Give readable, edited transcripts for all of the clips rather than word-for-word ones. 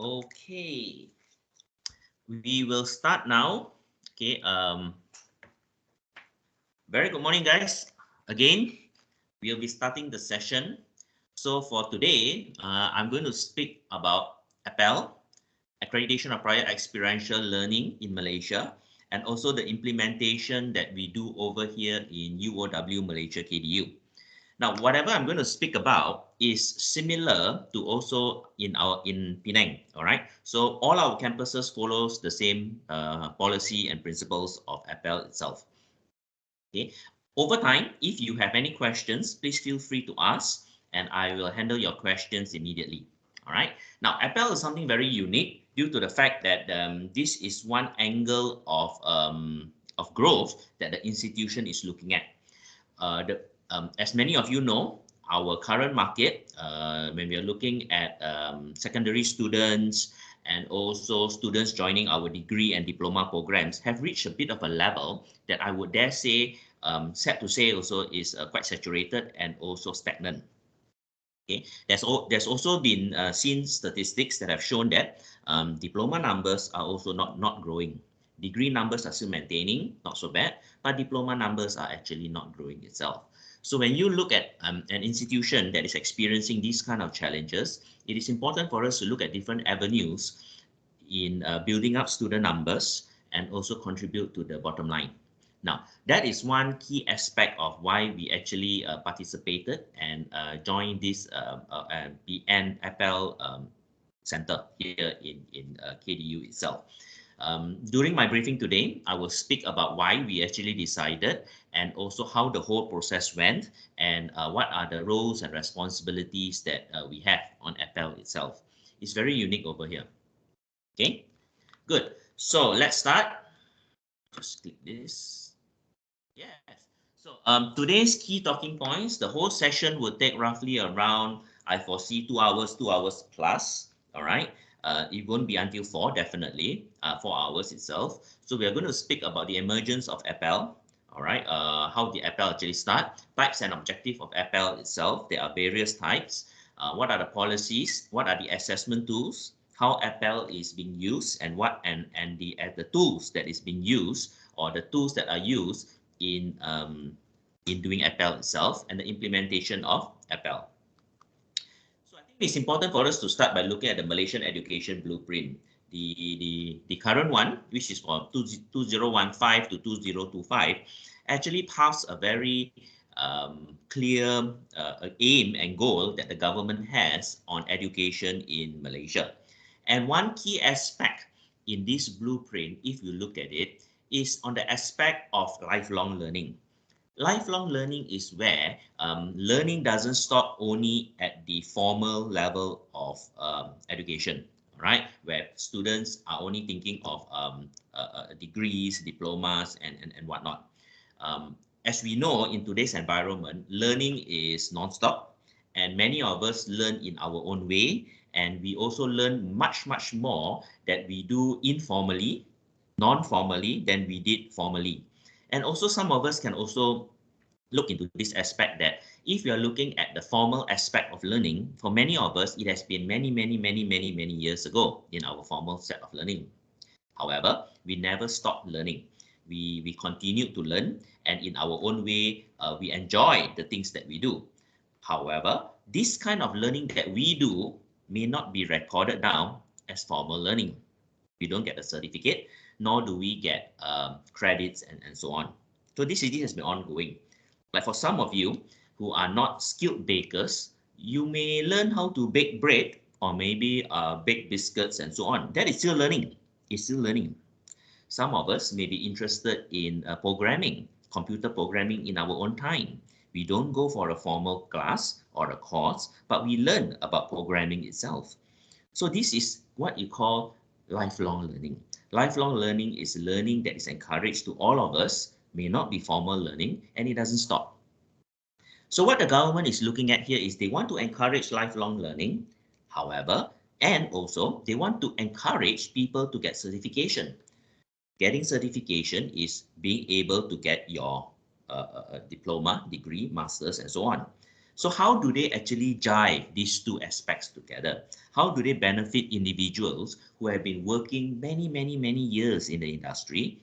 Okay, we will start now. Okay, very good morning, guys. Again, we'll be starting the session. So for today, I'm going to speak about Apel, accreditation of prior experiential learning in Malaysia, and also the implementation that we do over here in UOW Malaysia KDU. Now, whatever I'm going to speak about is similar to also in Penang. All right. So all our campuses follows the same policy and principles of Apel itself. Okay. Over time, if you have any questions, please feel free to ask, and I will handle your questions immediately. All right. Now, Apel is something very unique due to the fact that this is one angle of growth that the institution is looking at. As many of you know, our current market, when we are looking at secondary students and also students joining our degree and diploma programs, have reached a bit of a level that I would dare say, sad to say also, is quite saturated and also stagnant. Okay, there's also been seen statistics that have shown that diploma numbers are also not growing. Degree numbers are still maintaining, not so bad, but diploma numbers are actually not growing itself. So when you look at an institution that is experiencing these kind of challenges, it is important for us to look at different avenues in building up student numbers and also contribute to the bottom line. Now, that is one key aspect of why we actually participated and joined this BN Apel Center here in KDU itself. During my briefing today, I will speak about why we actually decided and also how the whole process went and what are the roles and responsibilities that we have on Apel itself. It's very unique over here. Okay, good. So let's start. Just click this. Yes. So today's key talking points, the whole session will take roughly around, I foresee 2 hours, 2 hours plus. All right. It won't be until 4, definitely, 4 hours itself. So we are going to speak about the emergence of Apel. All right. How the Apel actually start, types and objective of Apel itself. There are various types. What are the policies? What are the assessment tools? How Apel is being used and what and the tools that is being used or the tools that are used in doing Apel itself and the implementation of Apel. So I think it's important for us to start by looking at the Malaysian education blueprint. The current one, which is from 2015 to 2025, actually pass a very clear aim and goal that the government has on education in Malaysia. And one key aspect in this blueprint, if you look at it, is on the aspect of lifelong learning. Lifelong learning is where learning doesn't stop only at the formal level of education, right? Where students are only thinking of degrees, diplomas, and whatnot. As we know, in today's environment, learning is non-stop, and many of us learn in our own way, and we also learn much more that we do informally, non-formally than we did formally. And also some of us can also look into this aspect that if you are looking at the formal aspect of learning, for many of us, it has been many years ago in our formal set of learning. However, we never stopped learning. We continue to learn, and in our own way, we enjoy the things that we do. However, this kind of learning that we do may not be recorded down as formal learning. We don't get a certificate, nor do we get credits and so on. So this has been ongoing. Like for some of you who are not skilled bakers, you may learn how to bake bread or maybe bake biscuits and so on. That is still learning. It's still learning. Some of us may be interested in programming, computer programming in our own time. We don't go for a formal class or a course, but we learn about programming itself. So this is what you call lifelong learning. Lifelong learning is learning that is encouraged to all of us, may not be formal learning, and it doesn't stop. So what the government is looking at here is they want to encourage lifelong learning, however, and also they want to encourage people to get certification. Getting certification is being able to get your diploma, degree, masters, and so on. So how do they actually jive these two aspects together? How do they benefit individuals who have been working many years in the industry,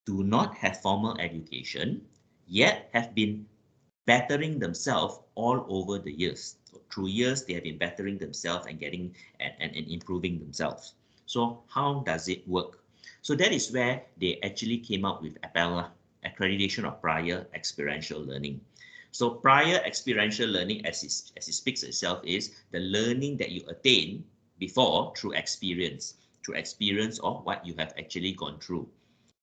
do not have formal education, yet have been bettering themselves all over the years. So through years, they have been bettering themselves and getting and improving themselves. So how does it work? So that is where they actually came up with Apel, accreditation of prior experiential learning. So prior experiential learning, as it speaks itself, is the learning that you attain before through experience of what you have actually gone through.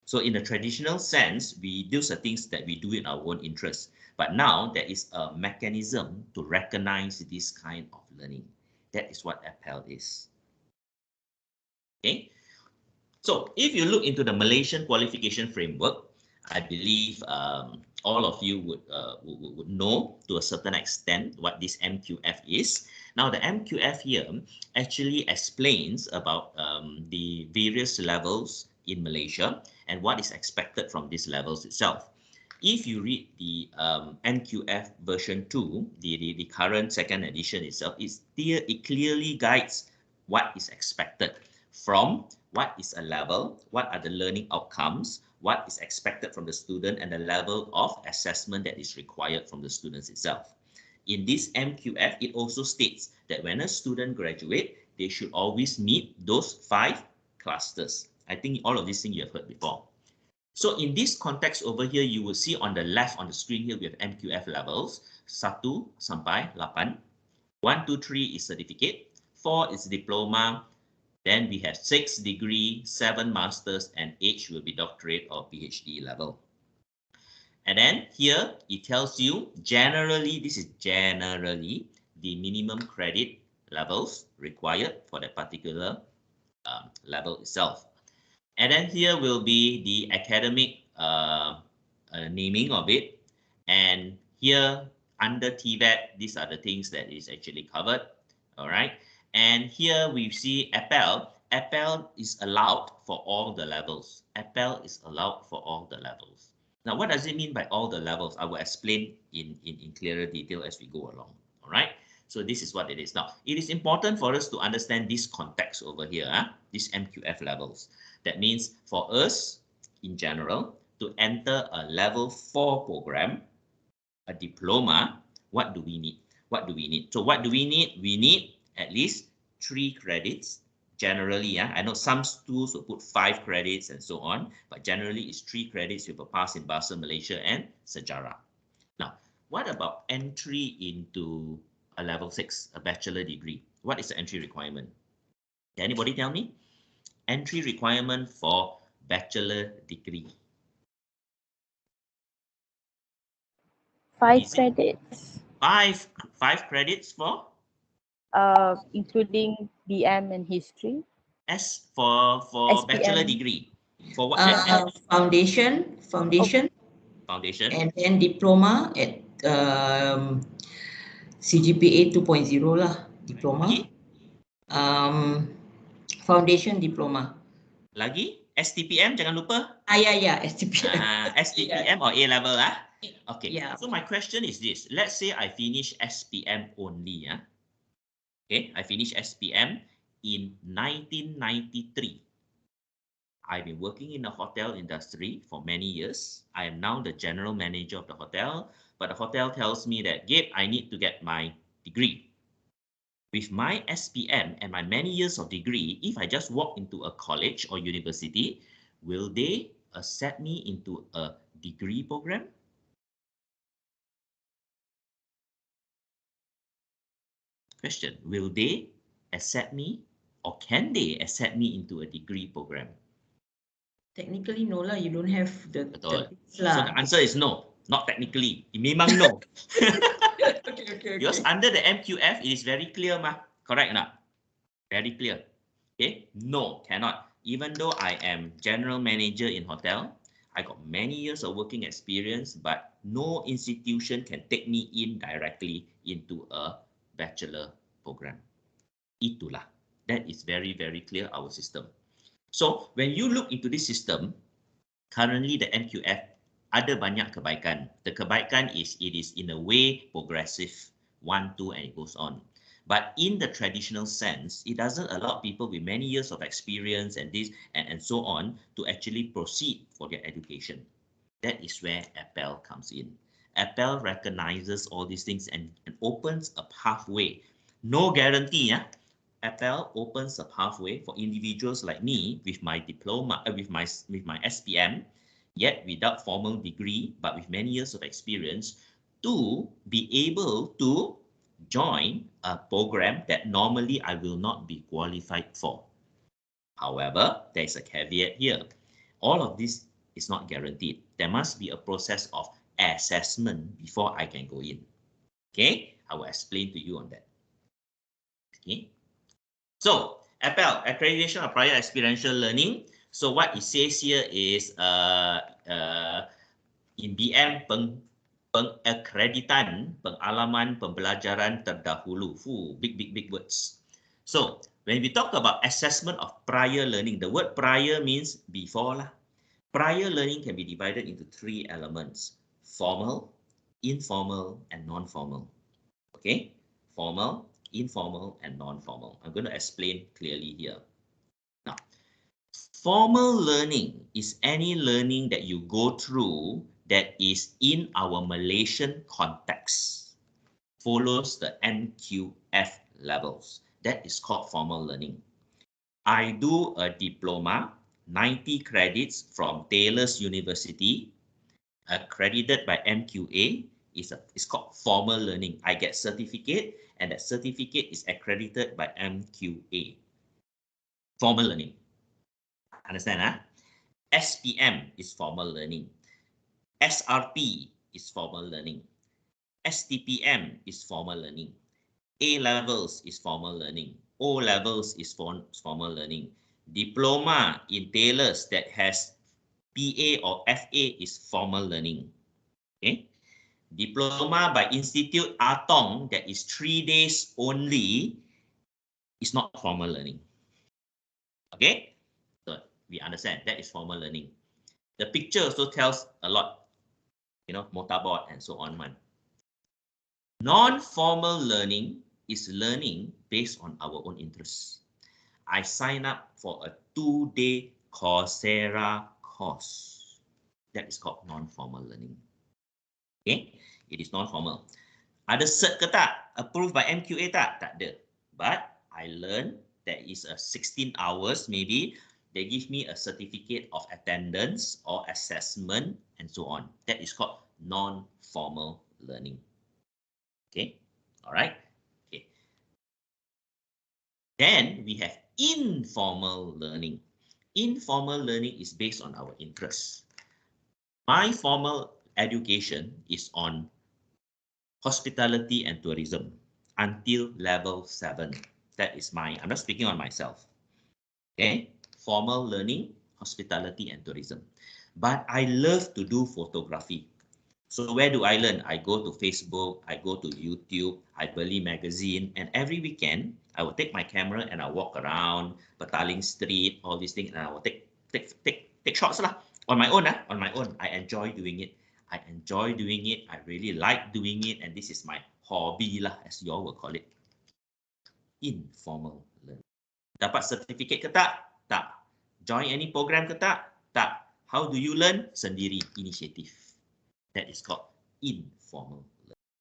So in the traditional sense, those are things that we do in our own interest. But now there is a mechanism to recognize this kind of learning. That is what Apel is. Okay. So if you look into the Malaysian qualification framework, I believe all of you would know to a certain extent what this MQF is. Now the MQF here actually explains about the various levels in Malaysia and what is expected from these levels itself. If you read the MQF version 2, the current second edition itself, it clearly guides what is expected from what is a level, what are the learning outcomes, what is expected from the student, and the level of assessment that is required from the students itself. In this MQF, it also states that when a student graduates, they should always meet those 5 clusters. I think all of these things you have heard before. So in this context over here, you will see on the left on the screen here, we have MQF levels, 1 sampai 8. 1, 2, 3 is certificate, 4 is diploma, then we have 6 degree, 7 masters, and 8 will be doctorate or PhD level. And then here it tells you generally, this is generally the minimum credit levels required for that particular level itself. And then here will be the academic naming of it. And here under TVET, these are the things that is actually covered. All right. And here we see Apel. Apel is allowed for all the levels. Apel is allowed for all the levels. Now, what does it mean by all the levels? I will explain in clearer detail as we go along. All right. So this is what it is. Now, it is important for us to understand this context over here, these MQF levels. That means for us, in general, to enter a level 4 program, a diploma, what do we need? What do we need? So what do we need? We need at least 3 credits. Generally, I know some schools will put 5 credits and so on, but generally it's 3 credits with a pass in Bahasa Malaysia and Sejarah. Now, what about entry into a level 6, a bachelor degree? What is the entry requirement? Can anybody tell me? Entry requirement for bachelor degree. 5 credits. Five credits for? Including BM and history. S for SPM. Bachelor degree. For what? Foundation, and then diploma at CGPA 2.0 lah, diploma. Lagi? Foundation diploma. Lagi? STPM jangan lupa. Ya, STPM. STPM or A level Okay. Yeah. So my question is this. Let's say I finish SPM only. Okay, I finished SPM in 1993. I've been working in the hotel industry for many years. I am now the general manager of the hotel, but the hotel tells me that, Gabe, I need to get my degree. With my SPM and my many years of degree, if I just walk into a college or university, will they accept me into a degree program? Question, will they accept me or can they accept me into a degree program? Technically no lah, you don't have the So the answer is no, not technically. Memang no. Okay. Because under the MQF, it is very clear, correct or not? Very clear. Okay, no, cannot. Even though I am general manager in hotel, I got many years of working experience, but no institution can take me in directly into a bachelor program. Itulah. That is very, very clear, our system. So when you look into this system, currently the MQF ada banyak kebaikan. The kebaikan is it is in a way progressive. 1, 2, and it goes on. But in the traditional sense, it doesn't allow people with many years of experience and this and so on to actually proceed for their education. That is where Apel comes in. Apel recognizes all these things and opens a pathway. No guarantee, yeah? Apel opens a pathway for individuals like me with my diploma, with my SPM, yet without formal degree, but with many years of experience, to be able to join a program that normally I will not be qualified for. However, there is a caveat here. All of this is not guaranteed. There must be a process of assessment before I can go in. Okay, I will explain to you on that. Okay, so Apel, accreditation of prior experiential learning. So what it says here is in BM pengakreditan pengalaman pembelajaran terdahulu. Big words. So when we talk about assessment of prior learning, the word prior means before lah. Prior learning can be divided into 3 elements: formal, informal, and non-formal. Okay, formal, informal, and non-formal. I'm going to explain clearly here. Now, formal learning is any learning that you go through that is in our Malaysian context, follows the MQF levels. That is called formal learning. I do a diploma, 90 credits from Taylor's University, accredited by MQA. It's called formal learning. I get certificate, and that certificate is accredited by MQA. Formal learning. Understand, huh? SPM is formal learning. SRP is formal learning. STPM is formal learning. A levels is formal learning. O levels is formal learning. Diploma in Taylor's that has PA or FA is formal learning. Okay. Diploma by Institute Atong that is 3 days only is not formal learning. Okay. So we understand that is formal learning. The picture also tells a lot, you know, motorboard and so on. Non-formal learning is learning based on our own interests. I sign up for a 2-day Coursera course. That is called non-formal learning. Okay, it is non-formal. Ada cert ke tak? Approved by MQA tak? Tak ada. But I learn that is a 16 hours maybe. They give me a certificate of attendance or assessment and so on. That is called non-formal learning. Okay, all right. Okay. Then we have informal learning. Informal learning is based on our interests. My formal education is on hospitality and tourism until level 7. That is mine. I'm not speaking on myself. Okay, formal learning, hospitality and tourism. But I love to do photography. So where do I learn? I go to Facebook, I go to YouTube, I beli magazine, and every weekend I will take my camera and I walk around Petaling Street, all these things, and I will take shots lah on my own. On my own, I enjoy doing it. I enjoy doing it. I really like doing it, and this is my hobby lah, as you all will call it. Informal learning. Dapat certificate ke tak? Tak. Join any program ke tak? Tak. How do you learn? Sendiri, initiative. That is called informal learning.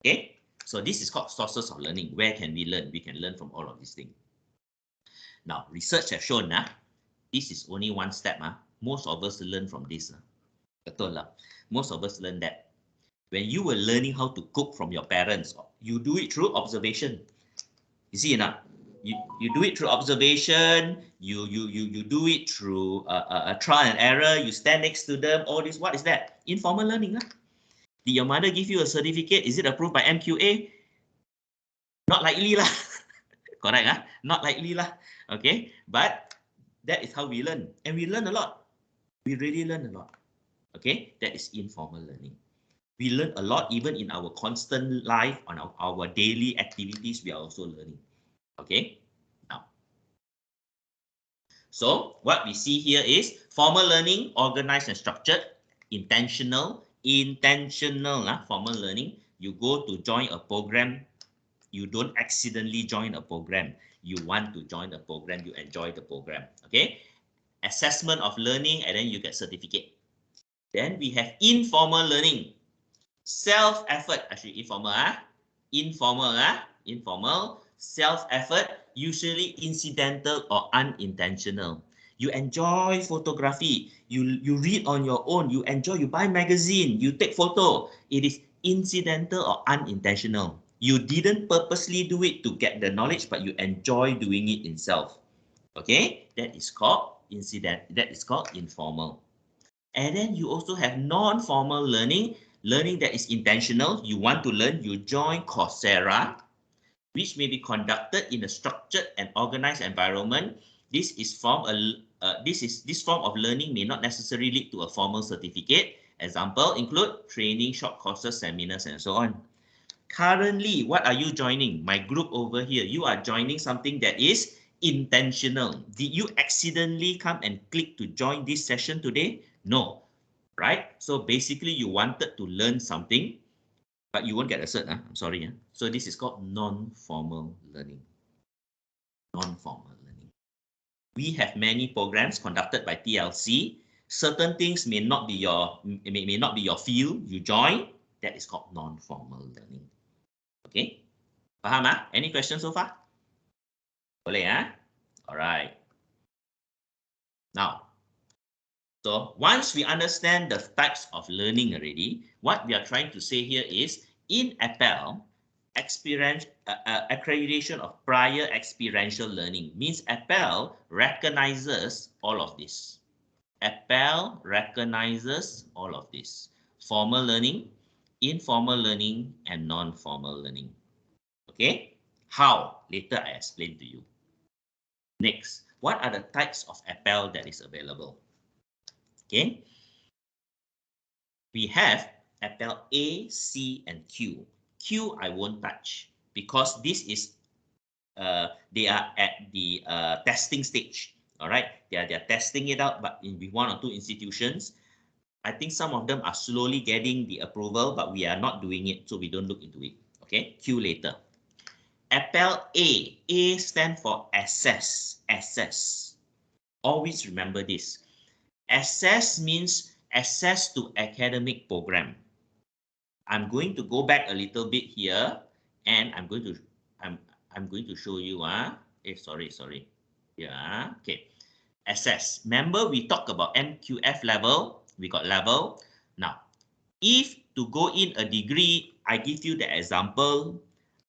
Okay, so this is called sources of learning. Where can we learn? We can learn from all of these things. Now, research has shown this is only one step. Most of us learn from this. Betul lah. Most of us learn that. When you were learning how to cook from your parents, you do it through observation. You see, you do it through observation. You do it through a trial and error. You stand next to them. All this, what is that? Informal learning. Did your mother give you a certificate? Is it approved by MQA? Not likely lah. Correct, Not likely lah. Okay, but that is how we learn, and we learn a lot. We really learn a lot. Okay, that is informal learning. We learn a lot even in our constant life, on our daily activities. We are also learning. Okay, now, so what we see here is formal learning, organized and structured, intentional, formal learning. you go to join a program, you don't accidentally join a program. You want to join the program, you enjoy the program. Okay? Assessment of learning, and then you get certificate. Then we have informal learning. Self-effort, actually informal, informal, self-effort, usually incidental or unintentional. You enjoy photography, you read on your own, you enjoy, you buy magazine, you take photo. It is incidental or unintentional. You didn't purposely do it to get the knowledge, but you enjoy doing it itself. Okay, that is called that is called informal. And then you also have non-formal learning, learning that is intentional. You want to learn, you join Coursera, which may be conducted in a structured and organized environment. This form of learning may not necessarily lead to a formal certificate. Example include training, short courses, seminars, and so on. Currently, what are you joining? My group over here, you are joining something that is intentional. Did you accidentally come and click to join this session today? No, right? So basically, you wanted to learn something, but you won't get a cert. I'm sorry. So this is called non-formal learning. Non-formal learning. We have many programs conducted by TLC. Certain things may not be your field. You join. That is called non-formal learning. Okay. Faham? Any questions so far? Boleh, All right. Now, so once we understand the types of learning already, what we are trying to say here is in Apel, accreditation of prior experiential learning means Apel recognizes all of this. Apel recognizes all of this. Formal learning, informal learning, and non-formal learning. Okay? How? Later I explain to you. Next, what are the types of Apel that is available? Okay, we have Apel A, C, and Q. Q I won't touch because this is they are at the testing stage. All right, they are testing it out, but in one or two institutions, I think some of them are slowly getting the approval, but we are not doing it, so we don't look into it. Okay, Q later. Apel A. A stands for assess. Assess. Always remember this. Assess means access to academic program. I'm going to go back a little bit here, and I'm going to show you. Sorry. Yeah. Okay. Assess. Remember, we talked about MQF level. We got level. Now, if to go in a degree, I give you the example.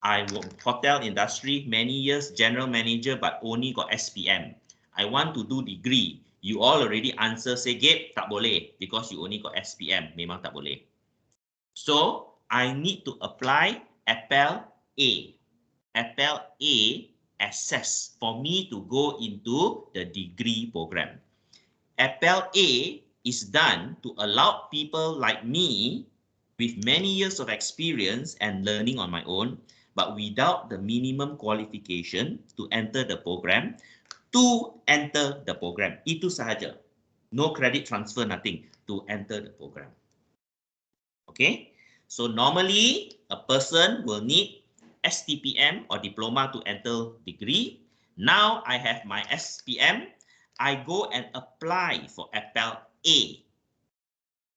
I work hotel industry many years, general manager, but only got SPM. I want to do degree. You all already answer, say, Gabe, tak boleh, because you only got SPM, memang tak boleh. So, I need to apply Apel A. Apel A assess for me to go into the degree program. Apel A is done to allow people like me with many years of experience and learning on my own, but without the minimum qualification to enter the program, to enter the program. Itu sahaja. No credit transfer, nothing. To enter the program. Okay? So normally, a person will need STPM or diploma to enter degree. Now I have my SPM. I go and apply for Apel A.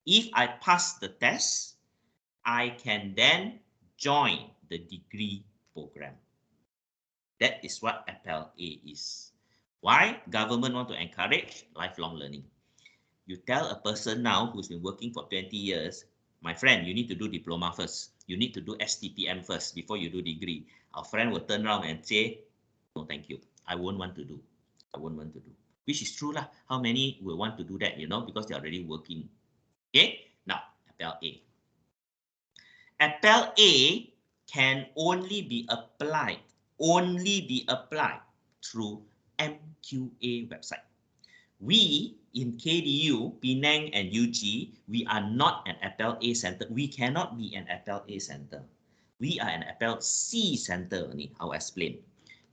If I pass the test, I can then join the degree program. That is what Apel A is. Why? Government want to encourage lifelong learning. You tell a person now who's been working for 20 years, my friend, you need to do diploma first. You need to do STPM first before you do degree. Our friend will turn around and say, no, thank you. I won't want to do. I won't want to do. Which is true lah. How many will want to do that, because they're already working. Okay, now, Apel A. Apel A can only be applied through MQA website. We in KDU, Penang and UG, we are not an Apel A center. We cannot be an Apel A center. We are an Apel C center only. I'll explain.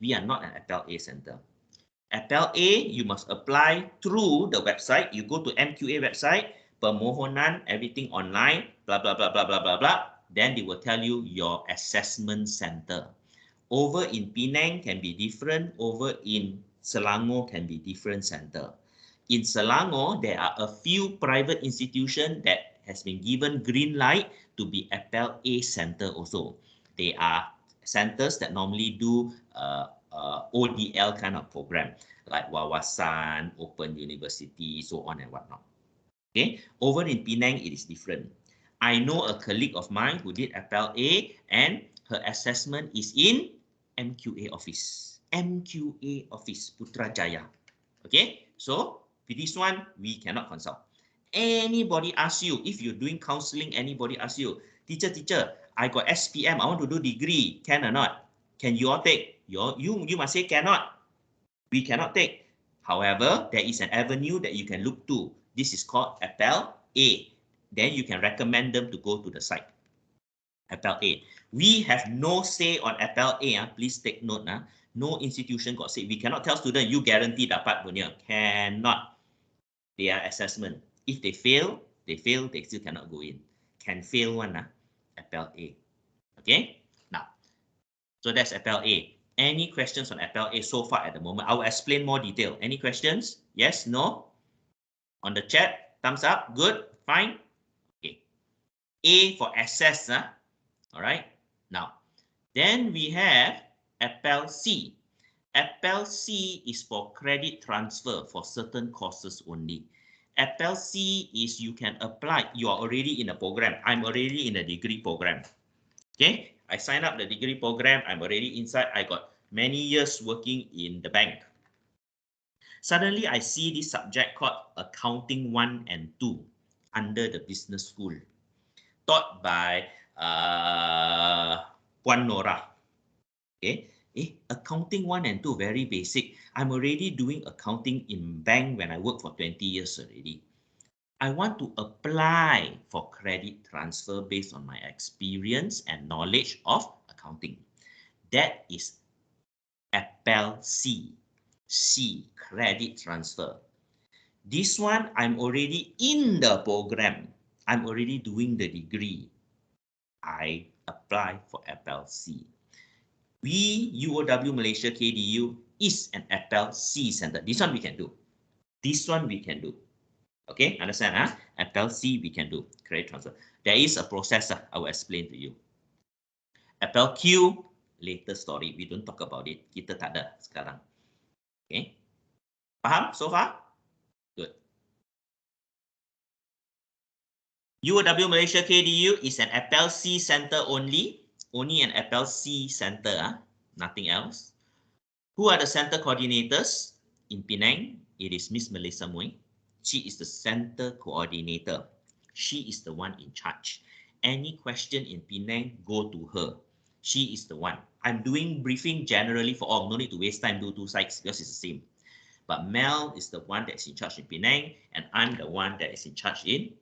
We are not an Apel A center. Apel A, you must apply through the website. You go to MQA website, permohonan, everything online, blah, blah, blah, blah, blah, blah, blah. then they will tell you your assessment center. Over in Penang can be different, over in Selangor can be different center. In Selangor, there are a few private institutions that has been given green light to be Apel A center also. They are centers that normally do ODL kind of program, like Wawasan, Open University, so on and whatnot. Okay, over in Penang, it is different. I know a colleague of mine who did Apel A, and her assessment is in MQA office. MQA office, Putrajaya. Okay, so with this one, we cannot consult. Anybody asks you, if you're doing counseling, anybody asks you, teacher, I got SPM, I want to do degree, can or not? Can you all take? You must say cannot. We cannot take. However, there is an avenue that you can look to. This is called Apel A. Then you can recommend them to go to the site. Apel A. We have no say on Apel A. Please take note. No institution got say. We cannot tell students, you guarantee dapat punya. Cannot. Their assessment. If they fail, they still cannot go in. Can fail one, Apel A. Okay? Now, so that's Apel A. Any questions on Apel A so far at the moment? I will explain more detail. Any questions? Yes, no? On the chat, thumbs up, good, fine. Okay. A for assess, all right. Now, then we have Apel C. Apel C is for credit transfer for certain courses only. Apel C is you can apply. You are already in a program. I'm already in a degree program. Okay, I signed up the degree program. I'm already inside. I got many years working in the bank. Suddenly, I see this subject called Accounting 1 and 2 under the business school, taught by Puan Nora. Okay, Accounting 1 and 2, very basic. I'm already doing accounting in bank when I work for 20 years already. I want to apply for credit transfer based on my experience and knowledge of accounting. That is Apel C. C, credit transfer. This one, I'm already in the program. I'm already doing the degree. I apply for Apel C. We, UOW Malaysia KDU, is an Apel C center. This one we can do. This one we can do. Okay, understand? Apel C we can do credit transfer. There is a process. I will explain to you. Apel Q, later story. We don't talk about it. Kita tak ada sekarang. Okay, paham so far? Good. UOW Malaysia KDU is an Apel C center only. Only an Apel C center. Nothing else. Who are the center coordinators? In Penang, it is Miss Melissa Mui. She is the center coordinator. She is the one in charge. Any question in Penang, go to her. She is the one. I'm doing briefing generally for all. No need to waste time, do two sites because it's the same. But Mel is the one that's in charge in Penang, and I'm the one that is in charge in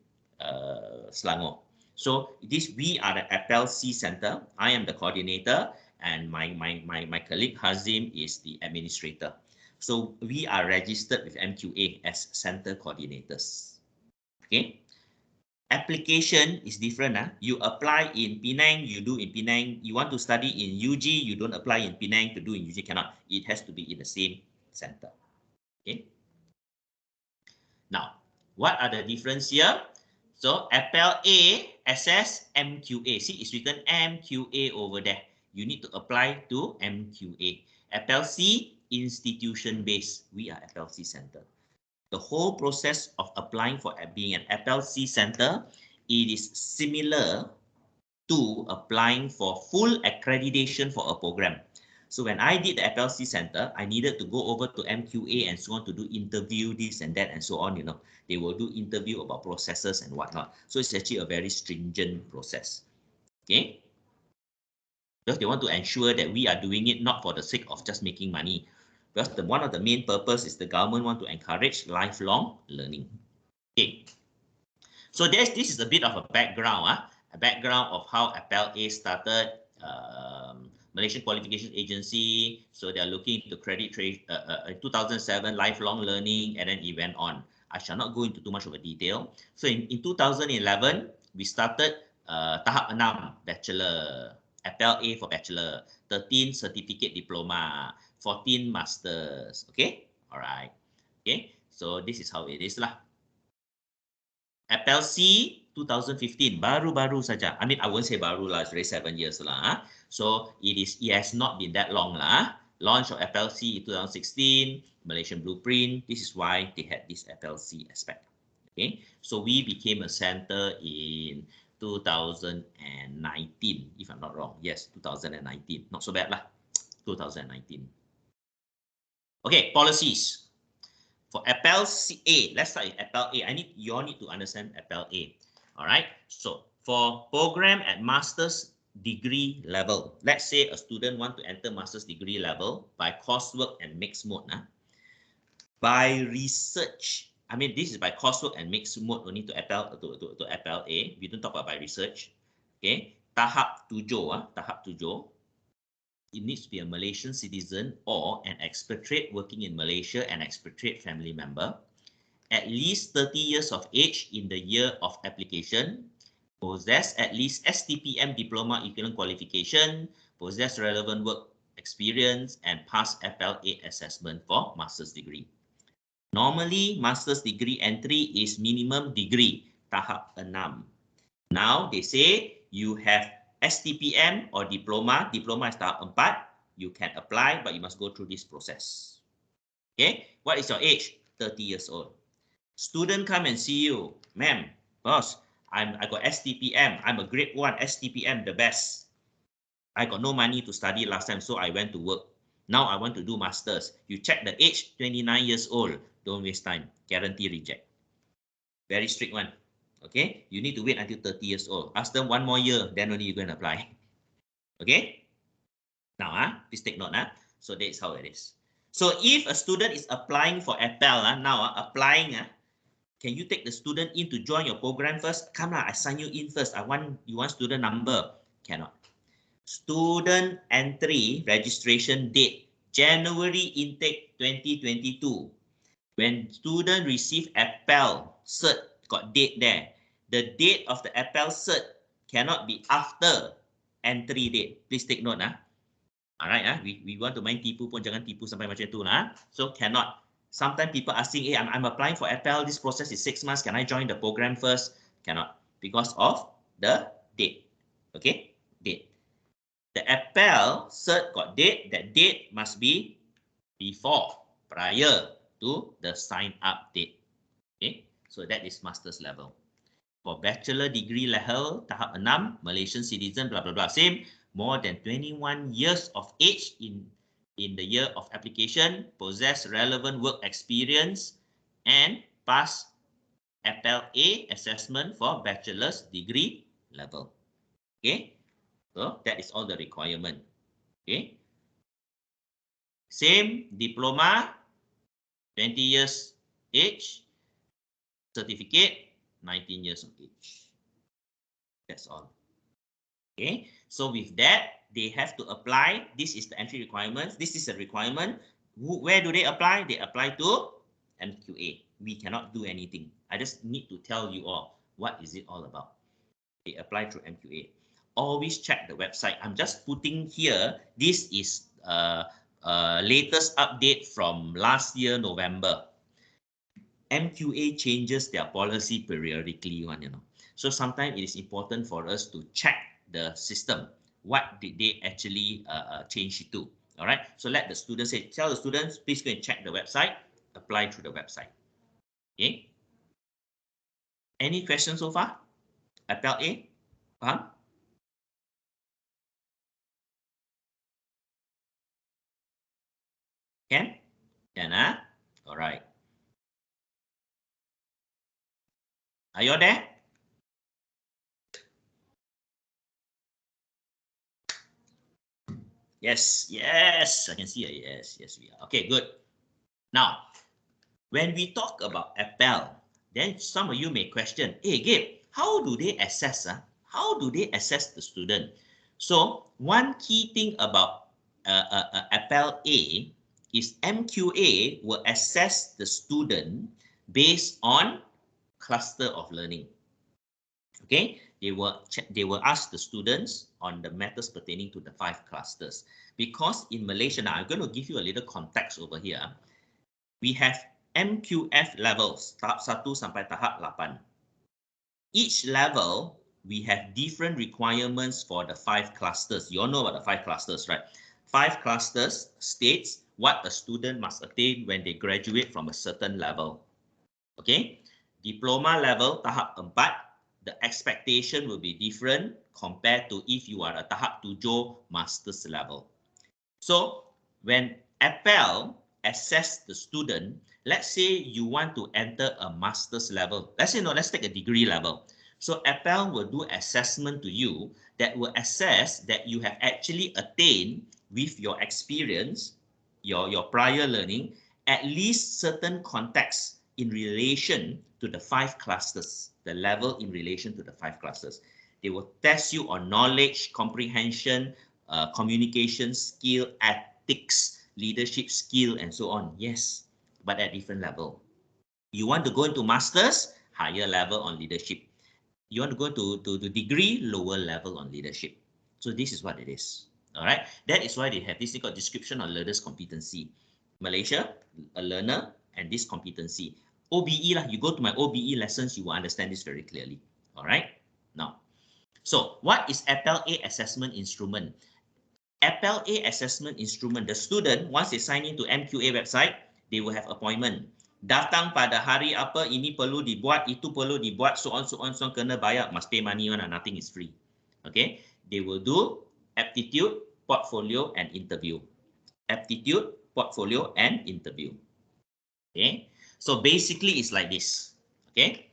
Selangor. So we are the Apel C center. I am the coordinator, and my colleague Hazim is the administrator. So we are registered with MQA as center coordinators. Okay. Application is different. You apply in Penang, you do in Penang. You want to study in UG, you don't apply in Penang to do in UG, cannot. It has to be in the same center. Okay. Now, what are the difference here? So Apel A, assess MQA. See, it's written MQA over there. You need to apply to MQA. Apel C, institution-based. We are Apel C center. The whole process of applying for being an Apel C center, it is similar to applying for full accreditation for a program. So when I did the Apel C center, I needed to go over to MQA and so on to do interview, this and that and so on. They will do interview about processes and whatnot. So it's actually a very stringent process. Okay. Because they want to ensure that we are doing it not for the sake of just making money. Because one of the main purpose is the government want to encourage lifelong learning. Okay. So this is a bit of a background, a background of how Apel A started. Malaysian Qualification Agency. So they are looking into credit trade in 2007, lifelong learning, and then it went on. I shall not go into too much of a detail. So in 2011, we started tahap 6 bachelor, Apel A for bachelor, 13 certificate diploma, 14 masters. Okay, all right. Okay, so this is how it is lah. Apel C 2015 baru-baru saja. I mean, I won't say baru lah, it's already 7 years lah. So it has not been that long lah. Launch of Apel C in 2016, Malaysian blueprint. This is why they had this Apel C aspect. Okay, so we became a center in 2019, if I'm not wrong. Yes, 2019. Not so bad lah. 2019. Okay, policies. For Apel A, let's start with Apel A. You all need to understand Apel A. All right. So for program at master's degree level, let's say a student want to enter master's degree level by coursework and mixed mode. By research, I mean this is by coursework and mixed mode only to Apel A. We don't talk about by research. Okay. Tahap 7, tahap 7. It needs to be a Malaysian citizen or an expatriate working in Malaysia and expatriate family member, at least 30 years of age in the year of application, possess at least STPM diploma equivalent qualification, possess relevant work experience, and pass Apel A assessment for master's degree. Normally, master's degree entry is minimum degree, tahap 6. Now, they say you have STPM or diploma is tahap 4, you can apply, but you must go through this process. Okay, what is your age? 30 years old. Student come and see you, ma'am, boss, I got STPM, I'm a grade 1 STPM, the best. I got no money to study last time, so I went to work. Now I want to do masters. You check the age, 29 years old. Don't waste time. Guarantee reject. Very strict one. Okay, you need to wait until 30 years old. Ask them 1 more year, then only you're going to apply. Okay, now please take note. So that's how it is. So if a student is applying for Apel, applying, can you take the student in to join your program first? Come I sign you in first. You want student number? Cannot. Student entry registration date, January intake 2022. When student receive Apel cert, got date there. The date of the Apel cert cannot be after entry date. Please take note. Alright, we want to main tipu pun jangan tipu sampai macam tu lah. So cannot. Sometimes people asking, hey, I'm applying for Apel. This process is 6 months. Can I join the program first? Cannot, because of the date. Okay, date. The Apel cert got date. That date must be before, prior to the sign up date. Okay, so that is master's level. For bachelor degree level, tahap 6, Malaysian citizen, blah, blah, blah. Same, more than 21 years of age in the year of application, possess relevant work experience, and pass Apel A assessment for bachelor's degree level. Okay, so that is all the requirement. Okay, same diploma, 20 years age, certificate, 19 years of age. That's all. Okay, so with that, they have to apply. This is the entry requirements. This is a requirement. Where do they apply? They apply to MQA. We cannot do anything. I just need to tell you all what is it all about. They apply through MQA. Always check the website. I'm just putting here. This is latest update from last year, November. MQA changes their policy periodically, So sometimes it is important for us to check the system. What did they actually change it to? All right. So let the students tell the students, please go and check the website, apply through the website. Okay. Any questions so far? Apel A? Faham? Can? Can, All right. Are you all there? Yes, yes, I can see it. Yes, yes, we are. Okay, good. Now, when we talk about Apel, then some of you may question, hey, Gabe, how do they assess? How do they assess the student? So, one key thing about Apel A is MQA will assess the student based on cluster of learning. Okay, they will ask the students on the matters pertaining to the 5 clusters. Because in Malaysia, now I'm going to give you a little context over here. We have MQF levels, tahap 1 sampai tahap 8. Each level, we have different requirements for the 5 clusters. You all know about the 5 clusters, right? 5 clusters states what a student must attain when they graduate from a certain level. Okay? Diploma level, tahap 4, the expectation will be different compared to if you are a tahap 7 master's level. So, when Apel assess the student, let's say you want to enter a master's level. Let's say, no, let's take a degree level. So, Apel will do assessment to you that will assess that you have actually attained with your experience, your prior learning, at least certain contexts in relation to the 5 clusters, the level in relation to the 5 clusters. They will test you on knowledge, comprehension, communication skill, ethics, leadership skill, and so on. Yes, but at different level. You want to go into masters, higher level on leadership. You want to go to degree, lower level on leadership. So this is what it is. All right. That is why they have this thing called description of learner's competency. Malaysia, a learner, and this competency. OBE lah. You go to my OBE lessons, you will understand this very clearly. All right. Now, so what is Apel A assessment instrument? Apel A assessment instrument, the student, once they sign into MQA website, they will have appointment. Datang pada hari apa, ini perlu dibuat, itu perlu dibuat, so on, kena bayar, must pay money, nothing is free. Okay, they will do aptitude, portfolio, and interview. Aptitude, portfolio, and interview. Okay, so basically it's like this. Okay,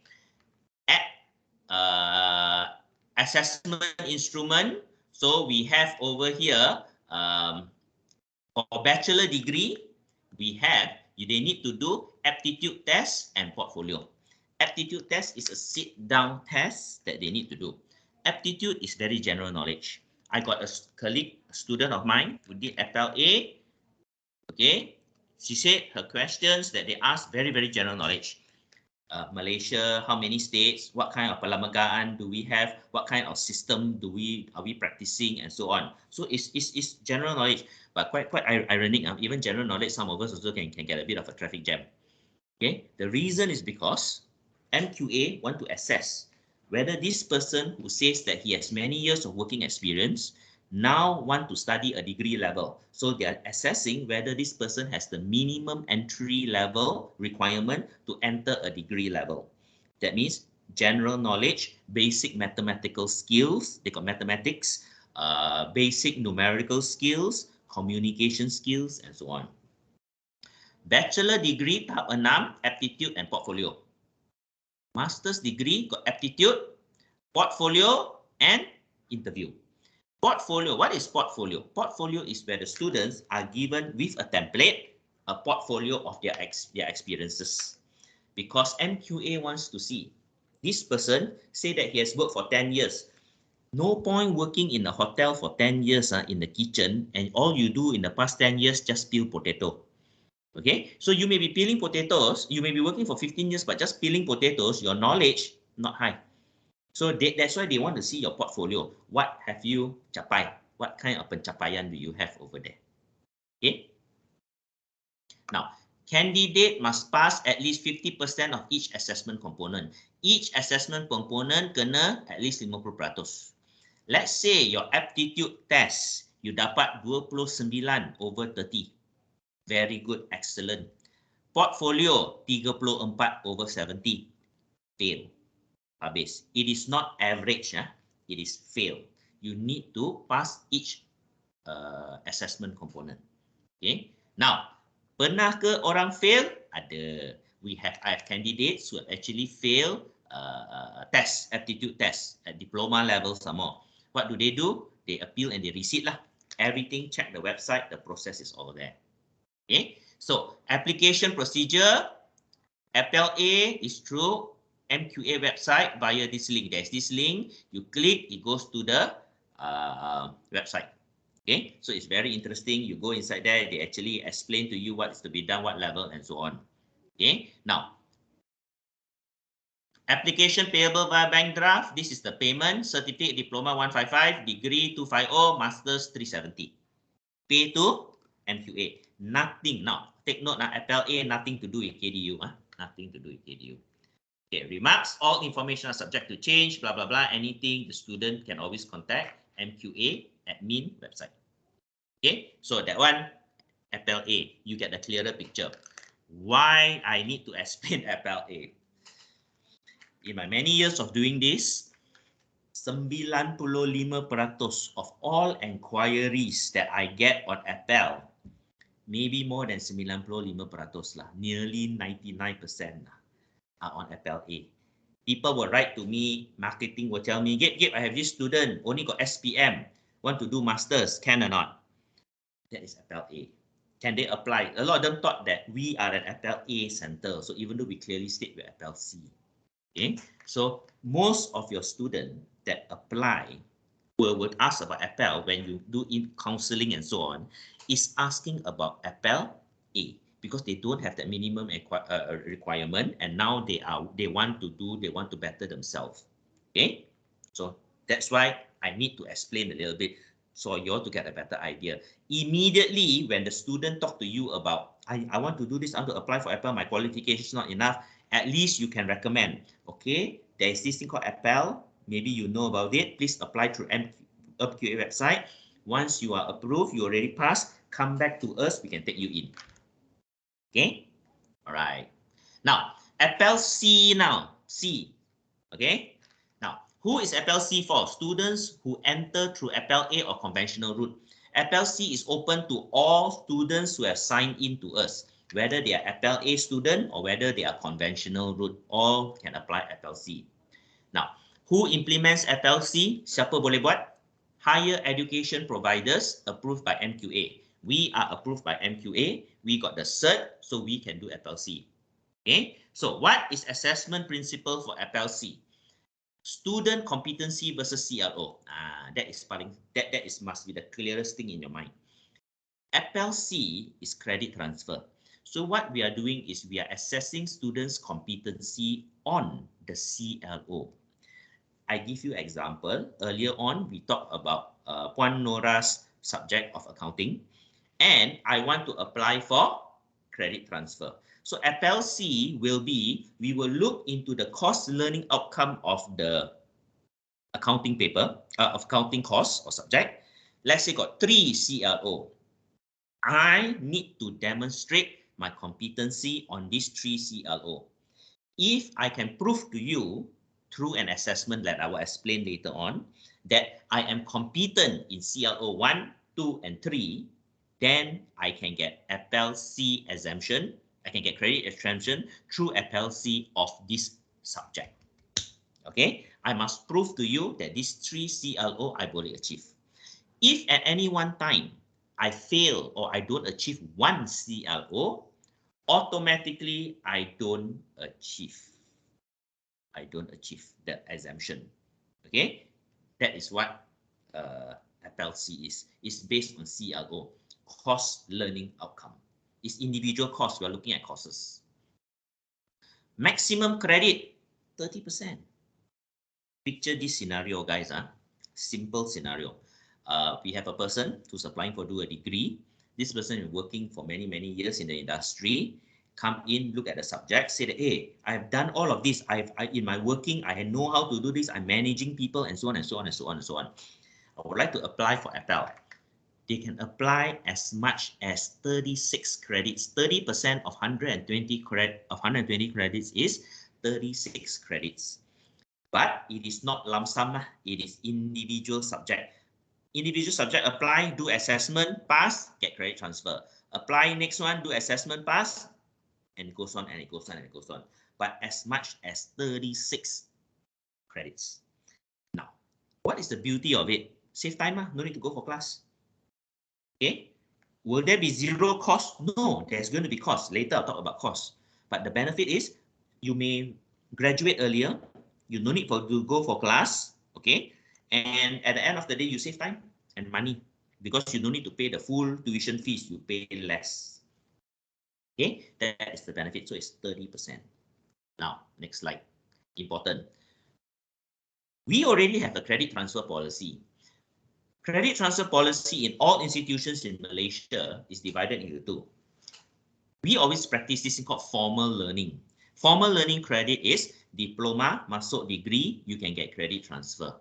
assessment instrument. So we have over here, for bachelor degree, they need to do aptitude test and portfolio. Aptitude test is a sit-down test that they need to do. Aptitude is very general knowledge. I got a colleague, a student of mine, who did Apel A. Okay, she said her questions that they asked very, very general knowledge. Malaysia, how many states, what kind of perlembagaan do we have, what kind of system are we practicing, and so on. So it's general knowledge, but quite ironic. Even general knowledge, some of us also can get a bit of a traffic jam. Okay, the reason is because MQA want to assess whether this person who says that he has many years of working experience now want to study a degree level. So they are assessing whether this person has the minimum entry level requirement to enter a degree level. That means general knowledge, basic mathematical skills, they got mathematics, basic numerical skills, communication skills, and so on. Bachelor degree, tahap 6, aptitude and portfolio. Master's degree, got aptitude, portfolio, and interview. Portfolio, what is portfolio? Portfolio is where the students are given with a template, a portfolio of their experiences. Because MQA wants to see this person say that he has worked for 10 years. No point working in a hotel for 10 years in the kitchen, and all you do in the past 10 years just peel potato. Okay, so you may be peeling potatoes, you may be working for 15 years, but just peeling potatoes, your knowledge not high. So that's why they want to see your portfolio. What have you capai? What kind of pencapaian do you have over there? Okay. Now, candidate must pass at least 50% of each assessment component. Each assessment component kena at least 50%. Let's say your aptitude test, you dapat 29 over 30. Very good, excellent. Portfolio, 34 over 70. Fail. Habis. It is not average, it is fail. You need to pass each assessment component. Okay. Now, pernah ke orang fail? Ada. I have candidates who have actually failed test, aptitude test at diploma level some more. What do? They appeal and they receipt lah. Everything, check the website, the process is all there. Okay. So, application procedure, Apel A is through MQA website via this link. There's this link. You click, it goes to the website. Okay, so it's very interesting. You go inside there, they actually explain to you what is to be done, what level, and so on. Okay, now Application payable via bank draft. This is the payment. Certificate Diploma 155, Degree 250, Masters 370. Pay to MQA. Nothing. Now, take note now, Apel A, nothing to do with KDU. Nothing to do with KDU. Okay, remarks. All information are subject to change, blah, blah, blah. Anything, the student can always contact MQA admin website. Okay, so that one, Apel A, you get a clearer picture. Why I need to explain Apel A? In my many years of doing this, 95% of all enquiries that I get on Apel, maybe more than 95% lah, nearly 99% are on Apel A. People will write to me, marketing will tell me, Gabe, I have this student, only got SPM, want to do masters, can or not? That is Apel A. Can they apply? A lot of them thought that we are an Apel A center, so even though we clearly state we're Apel C. Okay, so most of your students that apply would ask about Apel when you do in counseling and so on, is asking about Apel A because they don't have that minimum requirement, and now they want to better themselves. Okay, so that's why I need to explain a little bit so you all to get a better idea. Immediately when the student talk to you about I want to do this, I want to apply for Apel, my qualification is not enough, at least you can recommend, okay, there is this thing called Apel, maybe you know about it, please apply through MQA website. Once you are approved, you already passed, come back to us, we can take you in. Okay, all right. Now, Apel C now, C, okay. Now, who is Apel C for? Students who enter through Apel A or conventional route. Apel C is open to all students who have signed in to us, whether they are Apel A student or whether they are conventional route, all can apply Apel C. Now, who implements Apel C? Siapa boleh buat? Higher education providers approved by MQA. We are approved by MQA. We got the cert, so we can do Apel C. Okay, so what is assessment principle for Apel C? Student competency versus CLO. That must be the clearest thing in your mind. Apel C is credit transfer. So what we are doing is we are assessing students' competency on the CLO. I give you example. Earlier on, we talked about Puan Nora's subject of accounting, and I want to apply for credit transfer. So Apel C will be, we will look into the course learning outcome of the accounting paper, of accounting course or subject. Let's say got 3 CLO. I need to demonstrate my competency on these 3 CLO. If I can prove to you through an assessment that I will explain later on that I am competent in CLO 1, 2, and 3, then I can get Apel C exemption. I can get credit exemption through Apel C of this subject. Okay, I must prove to you that these 3 CLO I boleh achieve. If at any one time I fail or I don't achieve 1 CLO, automatically I don't achieve that exemption. Okay, that is what Apel C is. It's based on CLO, course learning outcome. It's individual course. We are looking at courses. Maximum credit 30%. Picture this scenario, guys. Simple scenario. We have a person who's applying for do a degree. This person is working for many years in the industry. Come in, look at the subject, say that, hey, I've done all of this. In my working, I know how to do this. I'm managing people and so on and so on and so on and so on. I would like to apply for Apel. They can apply as much as 36 credits. 30% of 120 credits is 36 credits. But it is not lump sum. It is individual subject. Individual subject apply, do assessment, pass, get credit transfer. Apply next one, do assessment, pass, and it goes on and it goes on and it goes on. But as much as 36 credits. Now, what is the beauty of it? Save time, no need to go for class. Okay, will there be zero cost? No, there's going to be cost. Later I'll talk about cost. But the benefit is you may graduate earlier. You no need to go for class. Okay, and at the end of the day, you save time and money because you don't need to pay the full tuition fees. You pay less. Okay, that is the benefit. So it's 30%. Now, next slide. Important. We already have a credit transfer policy. Credit transfer policy in all institutions in Malaysia is divided into two. We always practice this thing called formal learning. Formal learning credit is diploma masuk degree, you can get credit transfer.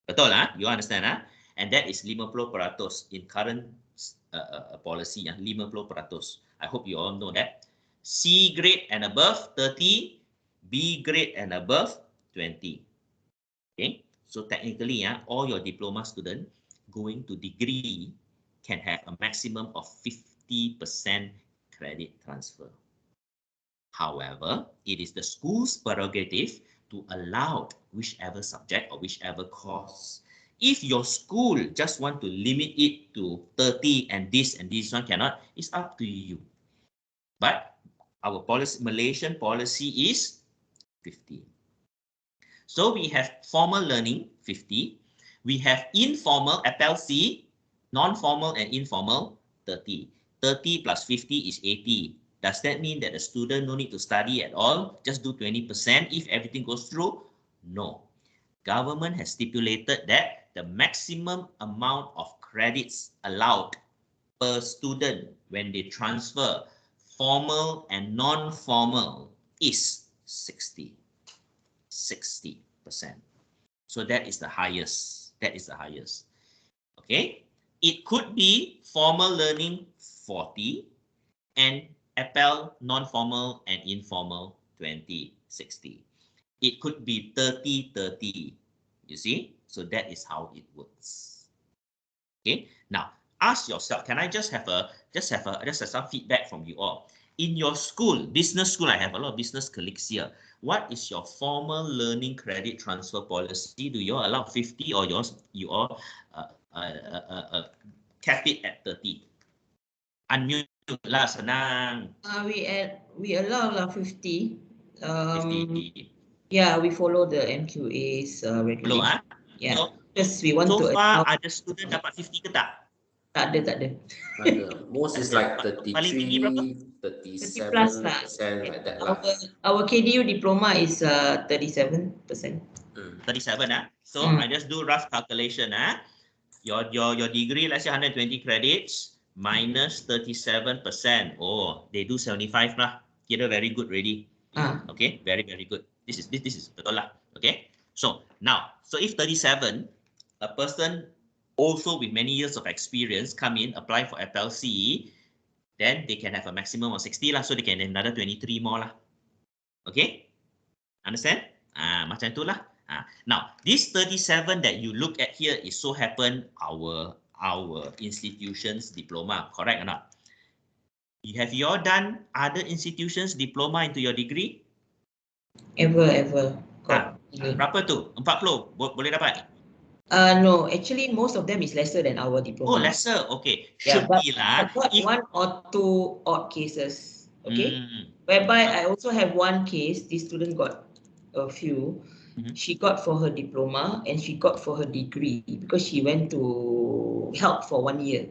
Betul lah? You understand lah? And that is 50% in current policy, 50%. I hope you all know that. C grade and above 30, B grade and above 20. Okay, so technically, all your diploma student going to degree can have a maximum of 50% credit transfer. However, it is the school's prerogative to allow whichever subject or whichever course. If your school just want to limit it to 30 and this one cannot, it's up to you. But our policy, Malaysian policy is 50. So we have formal learning, 50. We have informal, Apel C, non-formal and informal, 30. 30 plus 50 is 80. Does that mean that the student no need to study at all? Just do 20% if everything goes through? No. Government has stipulated that the maximum amount of credits allowed per student when they transfer formal and non-formal is 60%. So that is the highest. That is the highest. Okay. It could be formal learning 40 and Apel non-formal and informal 20, 60. It could be 30, 30. You see? So that is how it works. Okay. Now ask yourself, can I just have some feedback from you all? In your school, business school, I have a lot of business colleagues here. What is your formal learning credit transfer policy? Do you all allow 50 or you all cap it at 30? Unmute lah, senang. We allow 50. 50. Yeah, we follow the MQA's regulation. Yeah, So, because we want so to. far, ada student dapat 50 ke tak? Tak ada. Most is like Paling tinggi berapa? 33, 30+ lah. 37% like that lah. Our KDU diploma is 37%. 37 So I just do rough calculation. Your degree, let's say 120 credits minus 37%. Oh, they do 75 lah. Kira very good already. Okay, very good. This is betul lah. Okay. So now, if 37, a person also with many years of experience come in, apply for FLC, then they can have a maximum of 60 lah. So they can have another 23 more lah. Okay? Understand? Macam itulah. Now, this 37 that you look at here is so happen our institution's diploma. Correct or not? Have you all done other institutions diploma into your degree? Ever. Berapa tu? 40? Boleh dapat? No, actually most of them is lesser than our diploma. Oh, lesser. Okay. Should be lah. I've got one or two odd cases. Okay. Whereby I also have one case, this student got a few. She got for her diploma and she got for her degree because she went to help for 1 year.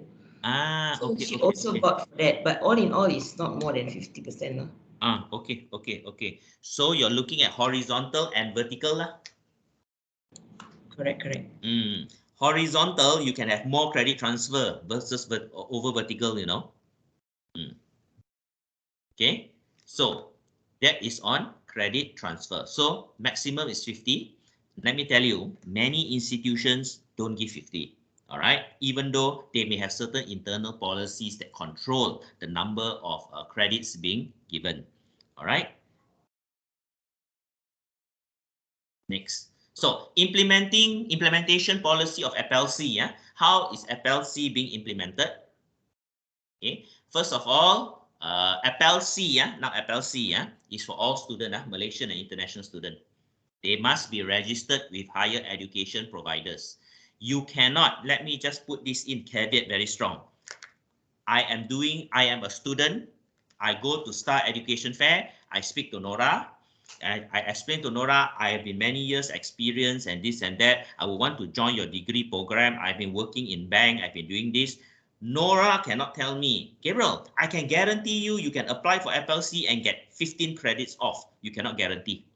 So she also got for that, but all in all, it's not more than 50% lah. Okay. So you're looking at horizontal and vertical lah. Correct. Horizontal, you can have more credit transfer versus over vertical, you know. Okay, so that is on credit transfer. So maximum is 50. Let me tell you, many institutions don't give 50. All right, even though they may have certain internal policies that control the number of credits being given. All right. Next. So implementation policy of FLC. How is FLC being implemented? Okay. First of all, FLC. Now FLC is for all students, Malaysian and international student. They must be registered with higher education providers. You cannot. Let me just put this in caveat very strong. I am a student. I go to Star Education Fair. I speak to Nora. I explained to Nora, I have been many years experience and this and that. I would want to join your degree program. I've been working in bank. I've been doing this. Nora cannot tell me, Gabriel, I can guarantee you can apply for FLC and get 15 credits off. You cannot guarantee.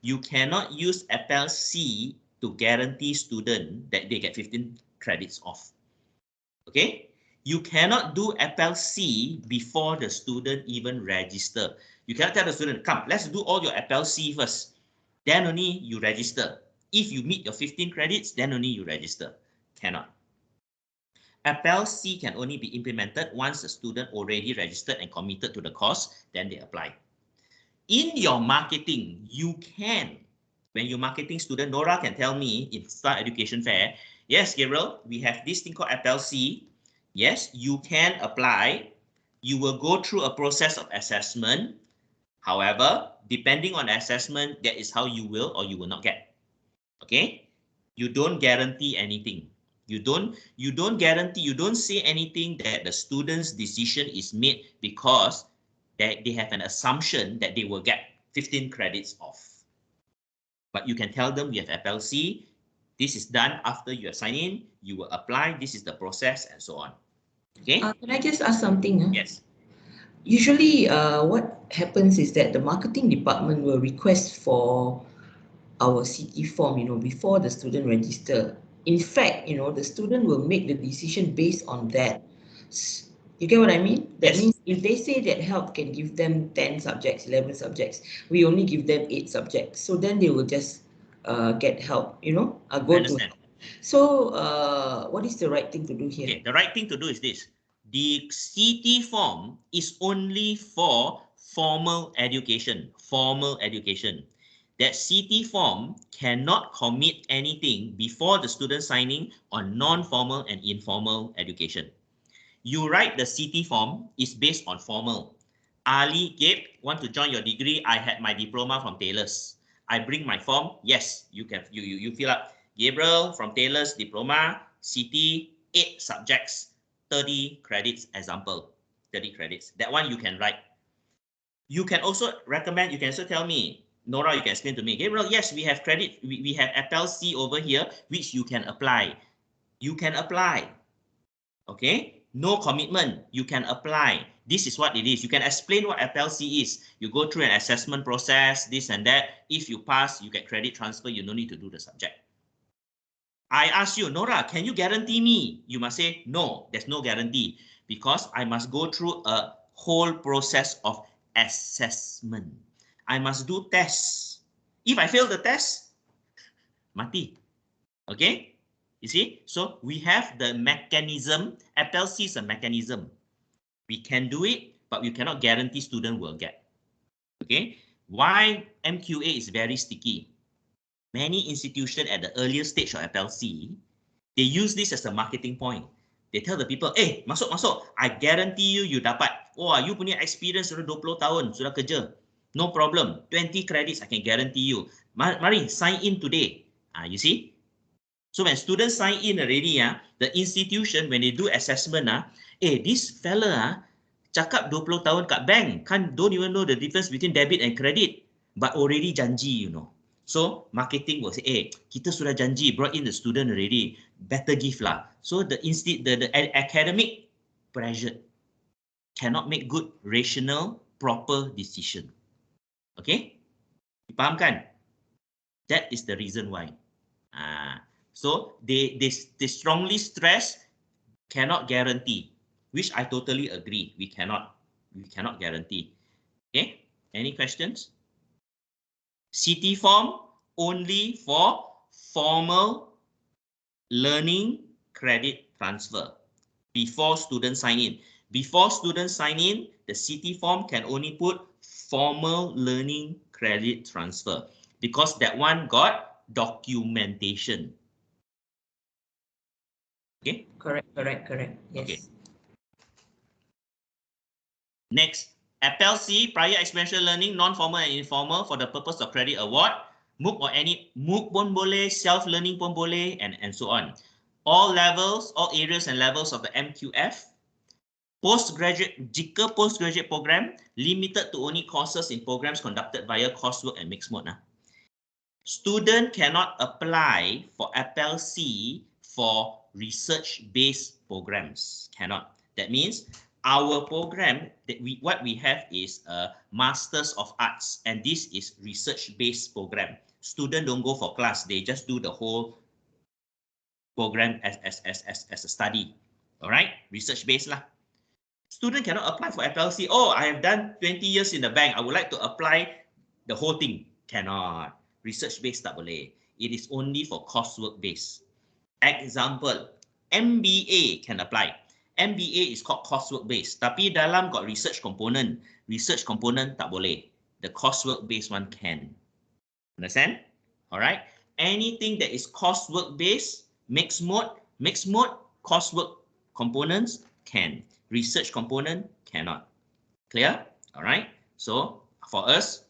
you cannot use Apel C to guarantee student that they get 15 credits off. Okay? You cannot do Apel C before the student even register. You cannot tell the student, come, let's do all your Apel C first. Then only you register. If you meet your 15 credits, then only you register. Cannot. Apel C can only be implemented once the student already registered and committed to the course, then they apply. In your marketing, you can, when you're marketing student, Nora can tell me in Star Education Fair, yes, Gabriel, we have this thing called Apel C. Yes, you can apply. You will go through a process of assessment. However, depending on assessment, that is how you will or you will not get. Okay? You don't guarantee anything. You don't guarantee, you don't say anything that the student's decision is made because they have an assumption that they will get 15 credits off. But you can tell them we have FLC. This is done after you have signed in. You will apply. This is the process and so on. Okay? Can I just ask something? Yes. Usually, what happens is that the marketing department will request for our CT form, before the student register. In fact, the student will make the decision based on that. You get what I mean? That Yes. means if they say that health can give them 10 subjects, 11 subjects, we only give them 8 subjects. So then they will just get help, go I to. understand. So what is the right thing to do here? Okay, the right thing to do is this. The CT form is only for formal education. Formal education. That CT form cannot commit anything before the student signing on non-formal and informal education. You write the CT form is based on formal. Ali, Gabe, want to join your degree? I had my diploma from Taylor's. I bring my form. Yes, you can. You fill up. Gabriel from Taylor's diploma, CT, 8 subjects, 30 credits. Example, 30 credits. That one you can write. You can also recommend. You can also tell me, Nora. You can explain to me, Gabriel. Yes, we have credit. We have Apel C over here, which you can apply. You can apply. Okay, no commitment, you can apply. This is what it is. You can explain what FLC is. You go through an assessment process, this and that. If you pass, you get credit transfer. You no need to do the subject. I ask you, Nora, can you guarantee me? You must say, no, there's no guarantee because I must go through a whole process of assessment. I must do tests. If I fail the test, mati. Okay? You see, so we have the mechanism. FLC is a mechanism. We can do it, but we cannot guarantee student will get. Okay, why MQA is very sticky? Many institutions at the earlier stage of FLC, they use this as a marketing point. They tell the people, masuk, I guarantee you dapat. Wah, you punya experience sudah 20 tahun, sudah kerja. No problem, 20 credits I can guarantee you. Mari, sign in today. You see? So when students sign in already, the institution, when they do assessment, this fella cakap 20 tahun kat bank, don't even know the difference between debit and credit, but already janji, So marketing will say, kita sudah janji, brought in the student already, better give lah. So the academic pressure cannot make good, rational, proper decision. Okay? Dipahamkan? That is the reason why. So they strongly stress cannot guarantee, which I totally agree. We cannot guarantee. Okay, any questions? CT form only for formal learning credit transfer before students sign in. Before students sign in, the CT form can only put formal learning credit transfer because that one got documentation. Okay. Correct. Yes. Okay. Next, FLC, prior experiential learning, non-formal and informal for the purpose of credit award. MOOC or any MOOC pun boleh, self-learning pun boleh, and so on. All levels, all areas and levels of the MQF. Jika postgraduate program, limited to only courses in programs conducted via coursework and mixed mode. Student cannot apply for FLC for research-based programs. Cannot. That means our program that what we have is a Masters of Arts, and this is research-based program. Students don't go for class; they just do the whole program as a study. All right, research-based lah. Student cannot apply for FLC. Oh, I have done 20 years in the bank. I would like to apply the whole thing. Cannot. Research-based tak boleh. It is only for coursework-based. Example, MBA can apply. MBA is called coursework-based. Tapi dalam got research component. Research component tak boleh. The coursework-based one can. Understand? All right. Anything that is coursework-based, mixed mode, coursework components can. Research component cannot. Clear? All right. So for us,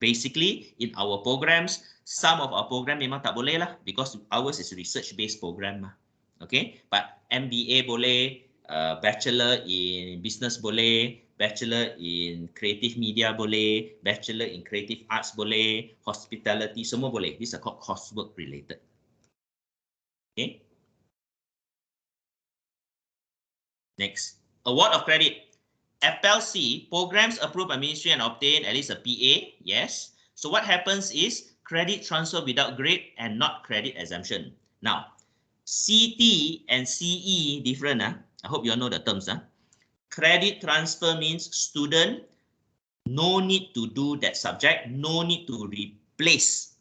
basically in our programs, some of our program memang tak boleh lah because ours is research-based program lah. Okay. But MBA boleh, Bachelor in Business boleh, Bachelor in Creative Media boleh, Bachelor in Creative Arts boleh, Hospitality semua boleh. These are called coursework related. Okay. Next, award of credit. FLC, programs approved by ministry and obtain at least a PA, yes. So what happens is credit transfer without grade and not credit exemption. Now, CT and CE different. I hope you all know the terms. Credit transfer means student no need to do that subject, no need to replace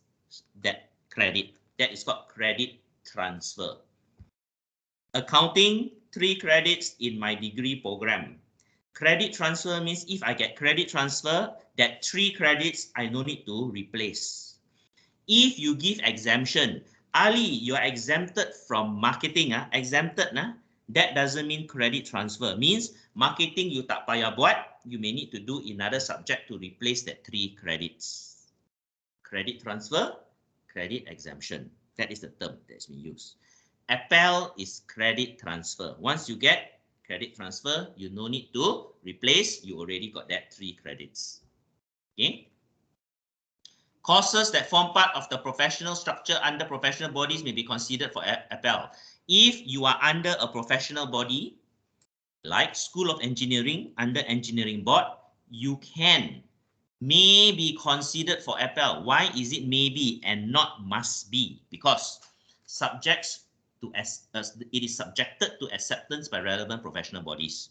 that credit. That is called credit transfer. Accounting, 3 credits in my degree program. Credit transfer means if I get credit transfer, that 3 credits I no need to replace. If you give exemption, Ali, you are exempted from marketing, exempted, that doesn't mean credit transfer. Means marketing you tak payah buat, you may need to do another subject to replace that 3 credits. Credit transfer, credit exemption. That is the term that's been used. Apel is credit transfer. Once you get credit transfer, you no need to replace. You already got that 3 credits. Okay. Courses that form part of the professional structure under professional bodies may be considered for Apel. If you are under a professional body, like School of Engineering, under Engineering Board, you may be considered for Apel. Why is it maybe and not must be? Because it is subjected to acceptance by relevant professional bodies.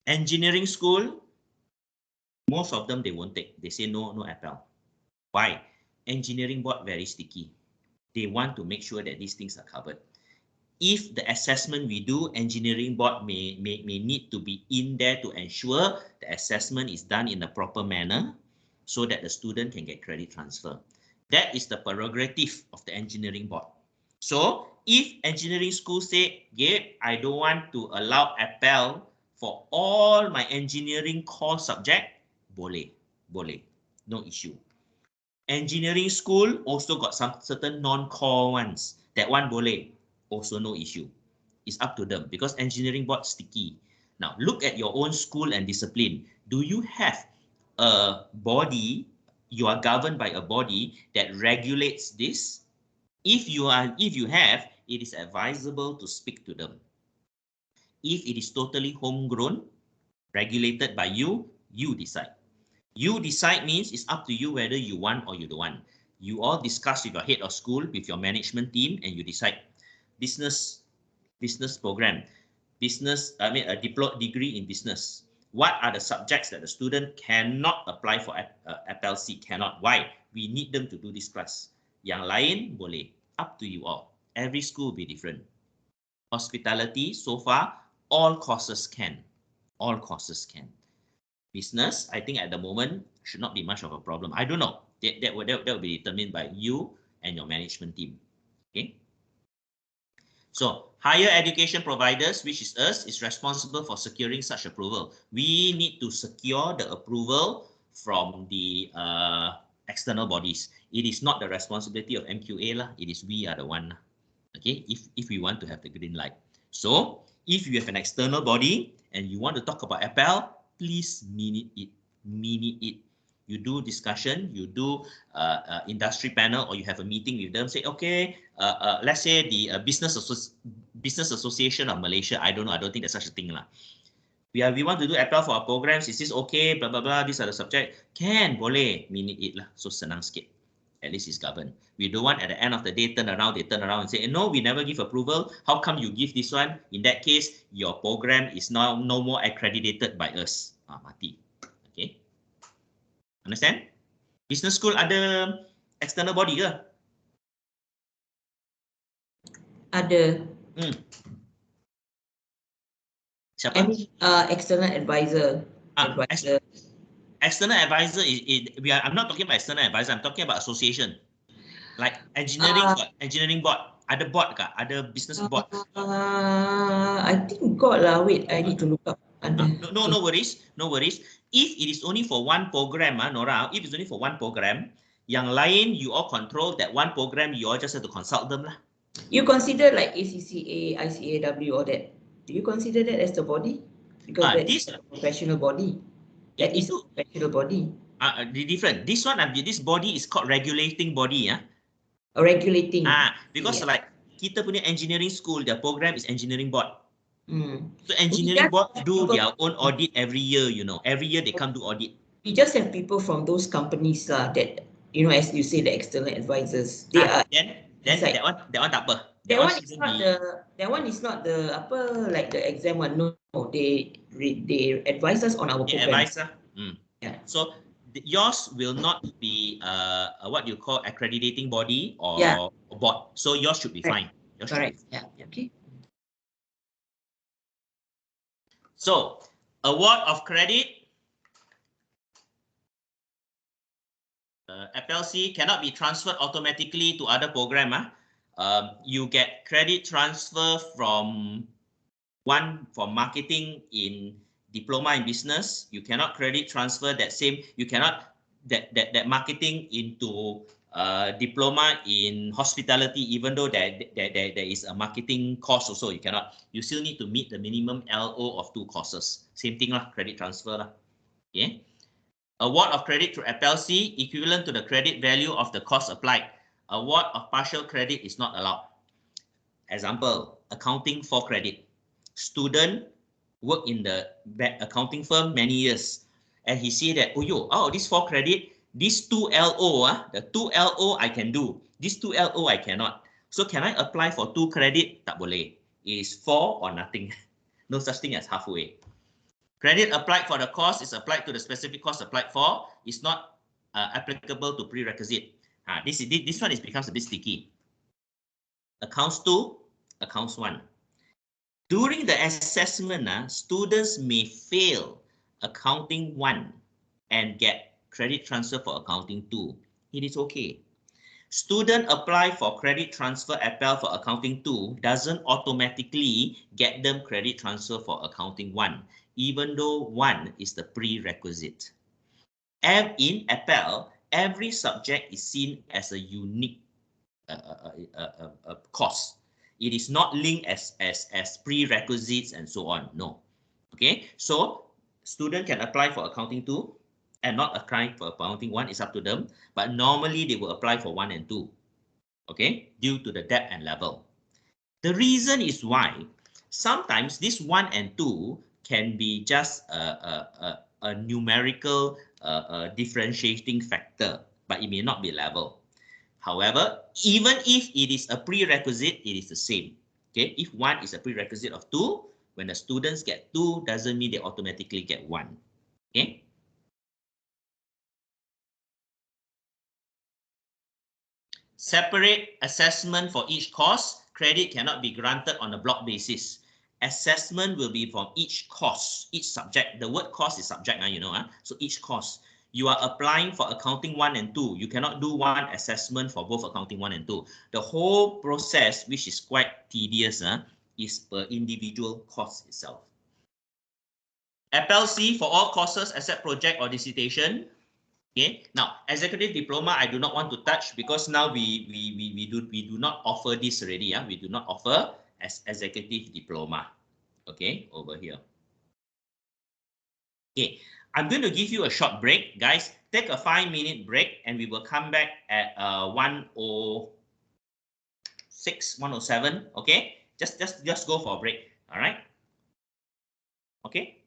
Engineering school, most of them they won't take. They say no Apel. Why? Engineering board very sticky. They want to make sure that these things are covered. If the assessment we do, engineering board may need to be in there to ensure the assessment is done in a proper manner so that the student can get credit transfer. That is the prerogative of the engineering board. So if engineering school say, Gabe, I don't want to allow Apel for all my engineering core subject, boleh, no issue. Engineering school also got some certain non-core ones. That one boleh, also no issue. It's up to them because engineering board sticky. Now look at your own school and discipline. Do you have a body, you are governed by a body that regulates this? If you have, it is advisable to speak to them. If it is totally homegrown, regulated by you, you decide. You decide means it's up to you whether you want or you don't want. You all discuss with your head of school, with your management team, and you decide. Business program, a degree in business. What are the subjects that the student cannot apply for FLC? Cannot. Why? We need them to do this class. Yang lain boleh. Up to you all. Every school will be different. Hospitality, so far, all courses can. All courses can. Business, I think at the moment, should not be much of a problem. I don't know. That will be determined by you and your management team. Okay. So, higher education providers, which is us, is responsible for securing such approval. We need to secure the approval from the external bodies. It is not the responsibility of MQA lah. It is we are the one. Okay, if we want to have the green light. So, if you have an external body and you want to talk about Apel, please minute it. You do discussion, you do industry panel, or you have a meeting with them. Say, okay, let's say the Business Association of Malaysia. I don't know. I don't think there's such a thing lah. We want to do Apel for our programs. Is this okay? Blah blah blah. These are the subject. Can boleh minute it lah. So senang sikit. At least it's governed. We don't want at the end of the day they turn around and say, no, we never give approval. How come you give this one? In that case, your program is now no more accredited by us. Mati. Okay. Understand? Business school ada external body ke? Ada. Siapa? External advisor. External advisor I'm not talking about external advisor, I'm talking about association. Like engineering board. Ada board kah? Ada business board? I think got lah. Wait, I need to look up. No worries. If it is only for one program, Nora, if it's only for one program, yang lain you all control that one program, you all just have to consult them lah. You consider like ACCA, ICAW, or that? Do you consider that as the body? Because that is a professional body. That is a professional body. Different. This one, this body is called regulating body. Regulating. Because like kita punya engineering school, their program is engineering board. So We engineering board do their own audit every year, you know. Every year they come do audit. We just have people from those companies that, you know, as you say, the external advisors. They are then that one tak apa. That one is not the like the exam one. No, they advise us on our program. Advise. Yeah. So yours will not be what you call accrediting body or board. So yours should be fine. Correct. Yeah. Okay. So award of credit. FLC cannot be transferred automatically to other program. You get credit transfer from marketing in diploma in business. You cannot credit transfer that marketing into diploma in hospitality, even though there is a marketing course also. You cannot. You still need to meet the minimum LO of 2 courses. Same thing lah, credit transfer lah. Okay. Award of credit to FLC equivalent to the credit value of the course applied. Award of partial credit is not allowed. Example, accounting 4 credit. Student work in the accounting firm many years, and he see that this 4 credit, this 2 LO, the 2 LO I can do, this 2 LO I cannot. So can I apply for 2 credit? Tak boleh. It is 4 or nothing. No such thing as halfway. Credit applied for the course is applied to the specific course applied for. It's not applicable to prerequisite. This one becomes a bit sticky. Accounts 2, accounts 1. During the assessment, students may fail accounting 1 and get credit transfer for accounting 2. It is okay. Student apply for credit transfer Apel for accounting 2 doesn't automatically get them credit transfer for accounting 1, even though 1 is the prerequisite. And in Apel, every subject is seen as a unique course. It is not linked as prerequisites and so on. No. Okay. So student can apply for accounting 2 and not apply for accounting 1. It's up to them. But normally they will apply for 1 and 2. Okay. Due to the depth and level. The reason is why sometimes this 1 and 2 can be just a numerical differentiating factor, but it may not be level. However, even if it is a prerequisite, it is the same. Okay, if 1 is a prerequisite of 2, when the students get 2, doesn't mean they automatically get 1. Okay. Separate assessment for each course. Credit cannot be granted on a block basis. Assessment will be from each course, each subject. The word course is subject, so each course. You are applying for accounting 1 and 2. You cannot do one assessment for both accounting 1 and 2. The whole process, which is quite tedious, is per individual course itself. FLC for all courses except project or dissertation. Okay. Now, executive diploma, I do not want to touch because now we do not offer this already. We do not offer as executive diploma. Okay, over here. Okay, I'm going to give you a short break, guys. take a 5-minute break, and we will come back at 1:06, 1:07. Okay, just go for a break. All right. Okay.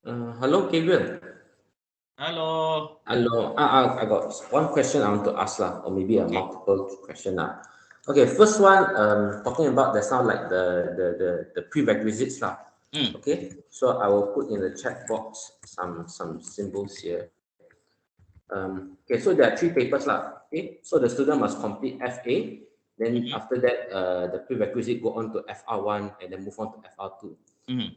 Hello, Gabriel. Hello. Hello. I got one question I want to ask lah, or maybe a Okay. multiple question lah. Okay, first one, talking about that's now like the prerequisites lah. Okay, so I will put in the chat box some symbols here. Okay, so there are 3 papers lah. Okay, so the student must complete FA. Then after that, the prerequisite go on to FR1 and then move on to FR2.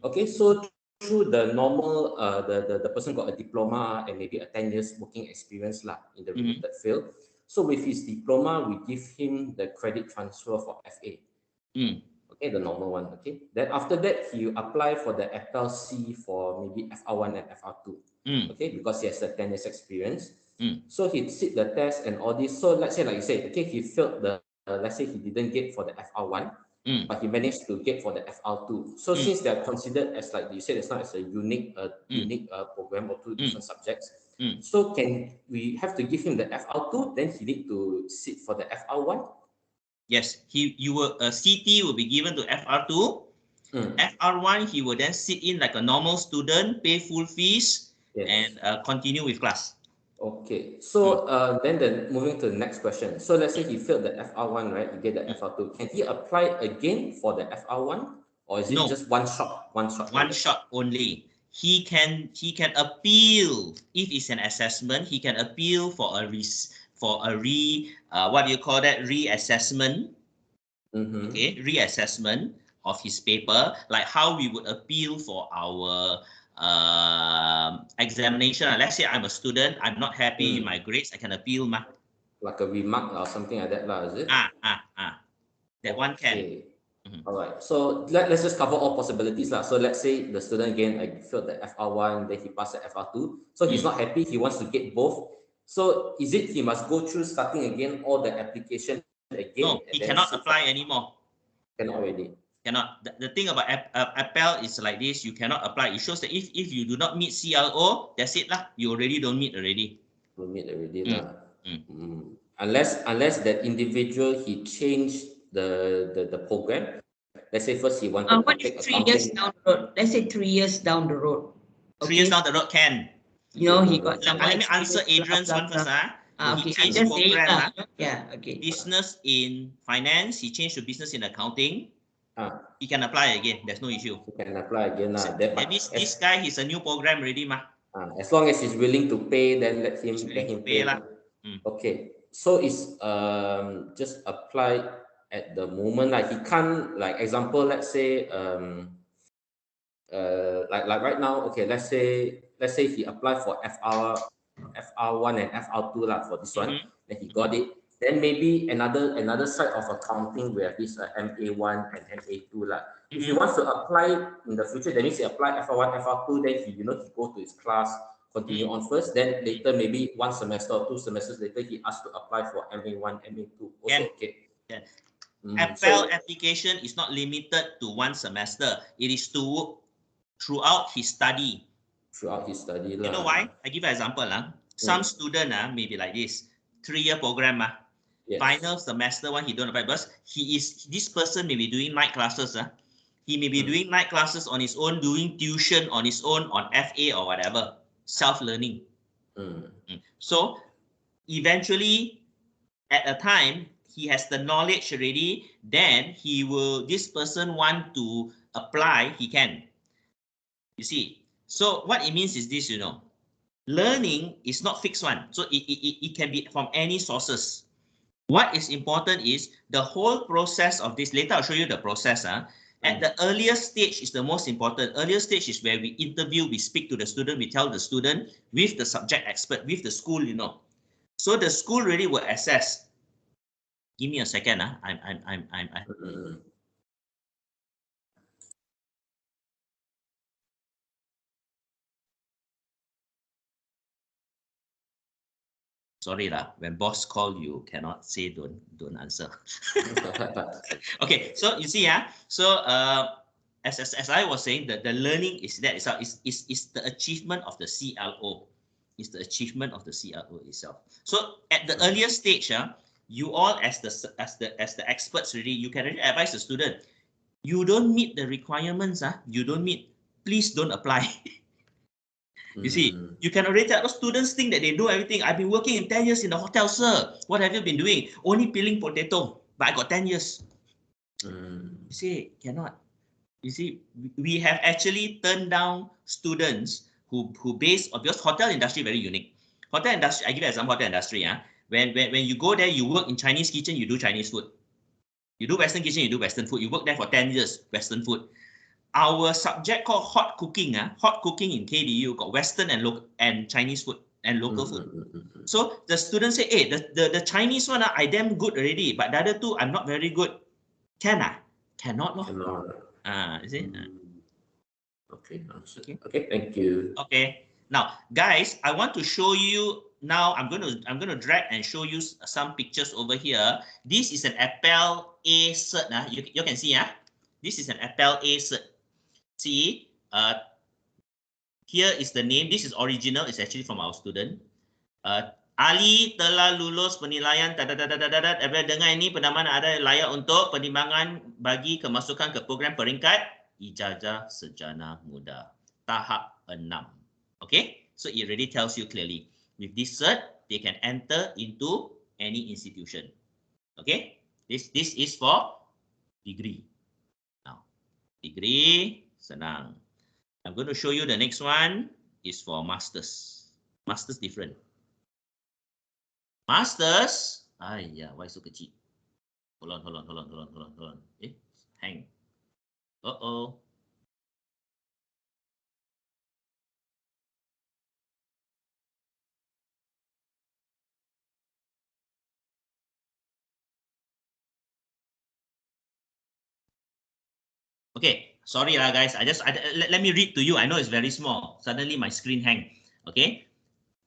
Okay, so through the normal, the person got a diploma and maybe a 10 years working experience lah in the related field. So with his diploma, we give him the credit transfer for FA. Okay, the normal one. Okay, then after that, he apply for the Apel C for maybe FR1 and FR2. Okay, because he has a 10 years experience. So he sit the test and all this. So let's say, like you said, okay, he failed the, let's say he didn't get for the FR1, but he managed to get for the FR2. So since they are considered as, like you said, it's not as a unique program or 2 different subjects. So can we have to give him the FR2, then he need to sit for the FR1? Yes, CT will be given to FR2. FR1, he will then sit in like a normal student, pay full fees, and continue with class. Okay, so then moving to the next question. So let's say he failed the FR1, right? He get the FR2. Can he apply again for the FR1, or is it just one shot? One shot only. He can appeal if it's an assessment. He can appeal for a what do you call that, reassessment. Okay, reassessment of his paper, like how we would appeal for our examination. Let's say I'm a student, I'm not happy with my grades, I can appeal ma. Like a remark or something like that lah, is it? That one can. All right, so let's just cover all possibilities lah. So let's say the student again, I failed the FR1, then he passed the FR2. So he's not happy, he wants to get both. So is it he must go through starting again all the application again? No, he cannot apply anymore. Cannot already. Cannot. The thing about Apel is like this: you cannot apply. It shows that if you do not meet CLO, that's it lah. You already don't meet already. Don't meet already lah. Unless that individual he changed the program. Let's say first he wanted what to take if 3 years down the road? Let's say 3 years down the road. Okay. 3 years down the road can. You know, he got some. Let me answer Adrian's one first. Okay, he changed program. Yeah, okay. Business in finance, he changed to business in accounting. He can apply again. There's no issue. He can apply again. That means this guy, he's a new program already, ma. As long as he's willing to pay, then let him pay lah. Okay, so it's just apply at the moment. Like he can't, like example, let's say like right now. Okay, let's say he applied for FR1 and FR2 lah for this one. Then he got it. Then maybe another side of accounting we have this MA1 and MA2 lah. If he wants to apply in the future, that means he apply FR1, FR2, then he go to his class, continue on first. Then later maybe 1 semester or 2 semesters later he asked to apply for MA1, MA2. Also okay. Apel application is not limited to 1 semester. It is throughout his study. Throughout his study lah. You know why? I give you an example lah. Some student maybe like this 3-year program Final semester one he don't apply because this person may be doing night classes. He may be doing night classes on his own, doing tuition on his own on FA or whatever, self-learning. So eventually, at a time he has the knowledge already, then this person want to apply, he can. You see, so what it means is this, learning is not fixed one. So it can be from any sources. What is important is the whole process of this. Later, I'll show you the process. At the earlier stage is the most important. Earlier stage is where we interview, we speak to the student, we tell the student with the subject expert, with the school, So the school really will assess. Give me a second. Sorry lah, when boss call you cannot say don't answer. Okay, so you see so as I was saying, the learning is that is the achievement of the CLO. It's the achievement of the CLO itself. So at the earlier stage, you all as the experts really, you can really advise the student. You don't meet the requirements, you don't meet, please don't apply. You see, you can already tell students think that they do everything. I've been working in 10 years in the hotel, sir. What have you been doing? Only peeling potato, but I got 10 years. You see, cannot. You see, we have actually turned down students who base, because hotel industry very unique. Hotel industry, I give you example, hotel industry. When you go there, you work in Chinese kitchen, you do Chinese food. You do Western kitchen, you do Western food. You work there for 10 years, Western food. Our subject called hot cooking, hot cooking in KDU got Western and Chinese food and local food. So the students say, hey, the Chinese one, I damn good already, but the other two, I'm not very good. Cannot, you see? Okay, thank you. Okay, now guys, I want to show you now. I'm gonna drag and show you some pictures over here. This is an Apel A cert. You can see, this is an Apel A cert. See, here is the name. This is original. It's actually from our student. Ali telah lulus penilaian dengar ini penambahan ada layak untuk penimbangan bagi kemasukan ke program peringkat ijazah sarjana muda tahap 6. Okay, so it already tells you clearly with this cert they can enter into any institution. Okay, this is for degree. Now degree senang. I'm going to show you the next one is for masters. Masters different. Masters, why so kecil? Hold on. Hang. Uh-oh. Okay, sorry guys. Let me read to you. I know it's very small. Suddenly my screen hang. Okay.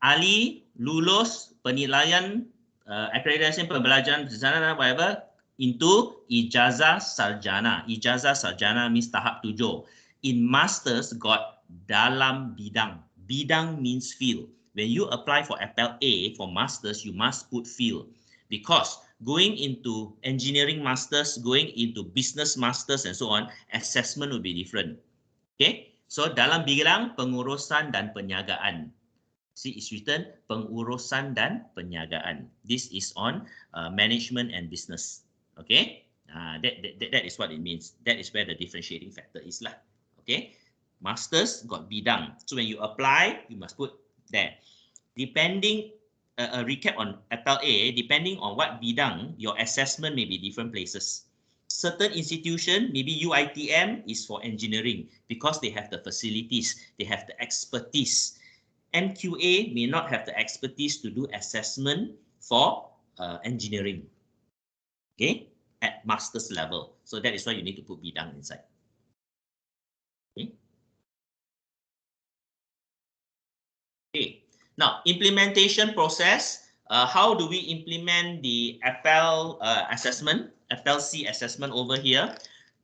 Ali lulus penilaian accreditation pembelajaran whatever into ijazah sarjana. Ijazah sarjana means tahap 7. In masters got dalam bidang. Bidang means field. When you apply for Apel A for masters, you must put field because going into engineering masters, going into business masters and so on, assessment will be different. Okay, so dalam bidang pengurusan dan penjagaan. See, it's written pengurusan dan penjagaan. This is on management and business. Okay, that is what it means. That is where the differentiating factor is lah. Okay, masters got bidang. So when you apply, you must put there. Depending, a recap on Apel A, depending on what bidang, your assessment may be different places. Certain institution, maybe UITM is for engineering because they have the facilities, they have the expertise. MQA may not have the expertise to do assessment for engineering, okay, at master's level. So that is why you need to put bidang inside. Okay. Now, implementation process. How do we implement the Apel assessment, Apel C assessment over here?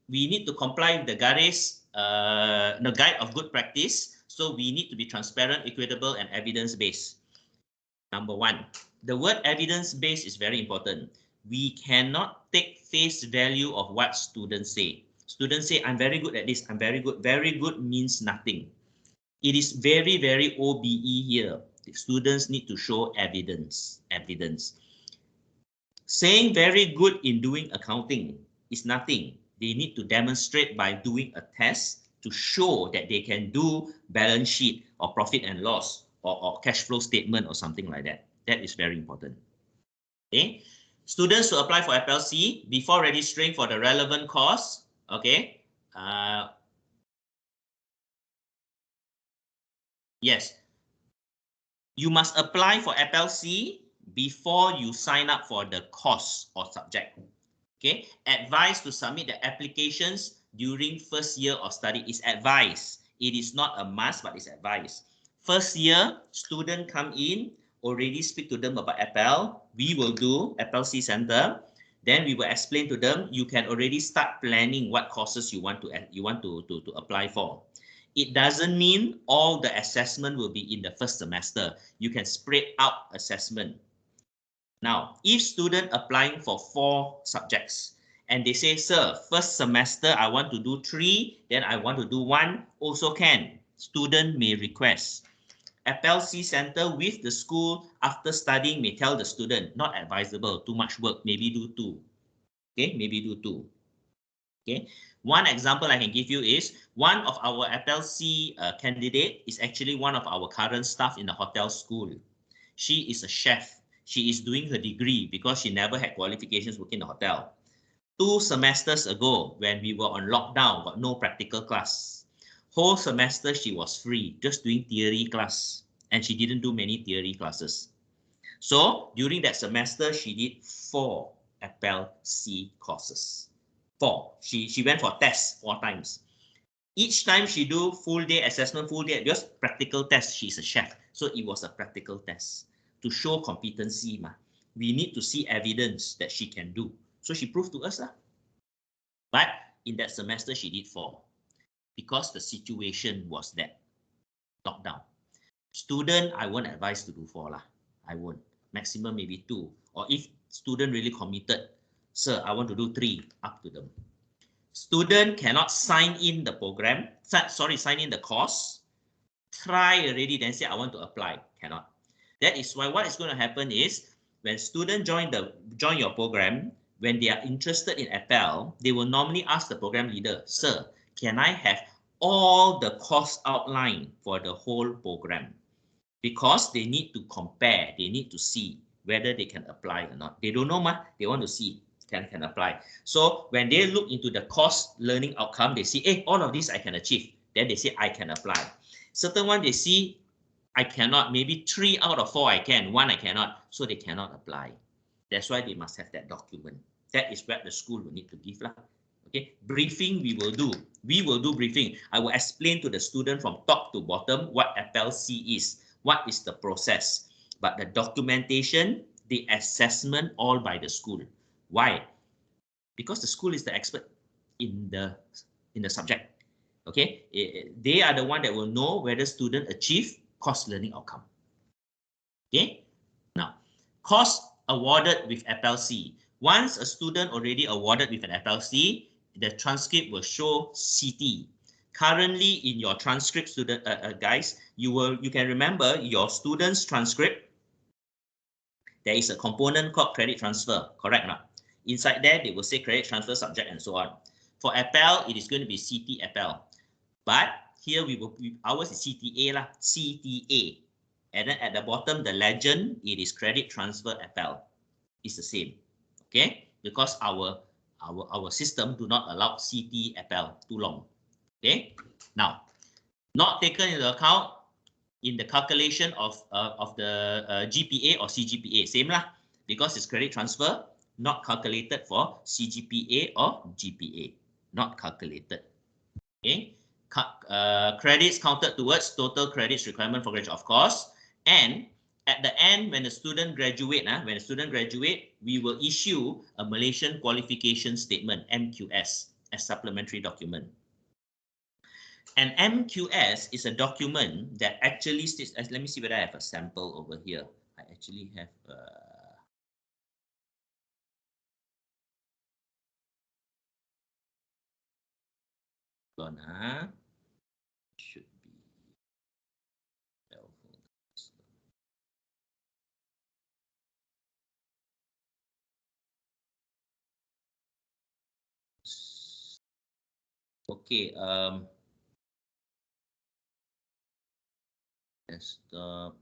We need to comply with the garis, the guide of good practice. So we need to be transparent, equitable, and evidence-based. Number 1, the word evidence-based is very important. We cannot take face value of what students say. Students say, I'm very good at this, I'm very good. Very good means nothing. It is very, very OBE here. The students need to show evidence. Saying very good in doing accounting is nothing. They need to demonstrate by doing a test to show that they can do balance sheet or profit and loss or cash flow statement or something like that. That is very important. Okay. Students who apply for Apel C before registering for the relevant course, okay. Yes. You must apply for Apel C before you sign up for the course or subject. Okay. Advised to submit the applications during first year of study is advised. It is not a must, but it's advised. First year, student come in, already speak to them about Apel. We will do Apel C Center. Then we will explain to them, you can already start planning what courses you want to apply for. It doesn't mean all the assessment will be in the first semester. You can spread out assessment. Now, if student applying for 4 subjects and they say, sir, first semester I want to do 3, then I want to do 1, also can. Student may request. Apel C Center with the school after studying may tell the student, not advisable, too much work, maybe do 2. Okay, maybe do 2. Okay, one example I can give you is one of our Apel C candidate is actually one of our current staff in the hotel school. She is a chef. She is doing her degree because she never had qualifications working in the hotel. 2 semesters ago, when we were on lockdown, got no practical class. Whole semester she was free, just doing theory class, and she didn't do many theory classes. So during that semester, she did 4 Apel C courses. 4. She went for tests 4 times. Each time she do full day assessment, full day, because practical test, she's a chef. So it was a practical test to show competency. We need to see evidence that she can do. So she proved to us. But in that semester, she did 4 because the situation was that lockdown. Student, I won't advise to do 4. I won't. Maximum maybe 2. Or if student really committed, sir, I want to do 3, up to them. Student cannot sign in the program, sign in the course, try already, then say, I want to apply. Cannot. That is why what is going to happen is, when students join your program, when they are interested in Apel, they will normally ask the program leader, sir, can I have all the course outline for the whole program? Because they need to compare, they need to see whether they can apply or not. They don't know, they want to see can apply. So when they look into the course learning outcome, they see, hey, all of this I can achieve. Then they say, I can apply. Certain one they see, I cannot, maybe 3 out of 4 I can, 1 I cannot, so they cannot apply. That's why they must have that document. That is what the school will need to give. Okay, briefing we will do. We will do briefing. I will explain to the student from top to bottom what Apel C is, what is the process. But the documentation, the assessment, all by the school. Why? Because the school is the expert in the subject. Okay, they are the one that will know whether student achieve course learning outcome. Okay, now course awarded with Apel C. Once a student already awarded with an Apel C, the transcript will show CT. Currently in your transcript, student guys, you can remember your student's transcript. There is a component called credit transfer, correct now? Inside there, they will say credit transfer subject and so on. For Apel, it is going to be CT Apel. But here ours is CTA CTA. And then at the bottom, the legend, it is credit transfer Apel. It's the same, okay? Because our system do not allow CT Apel too long, okay? Now, not taken into account in the calculation of the GPA or CGPA, same because it's credit transfer, not calculated for CGPA or GPA, not calculated. Okay, credits counted towards total credits requirement for graduate, of course. And at the end, when the student graduate, we will issue a Malaysian qualification statement, MQS, as supplementary document. And MQS is a document that actually states, let me see whether I have a sample over here. I actually have should be okay. Desktop.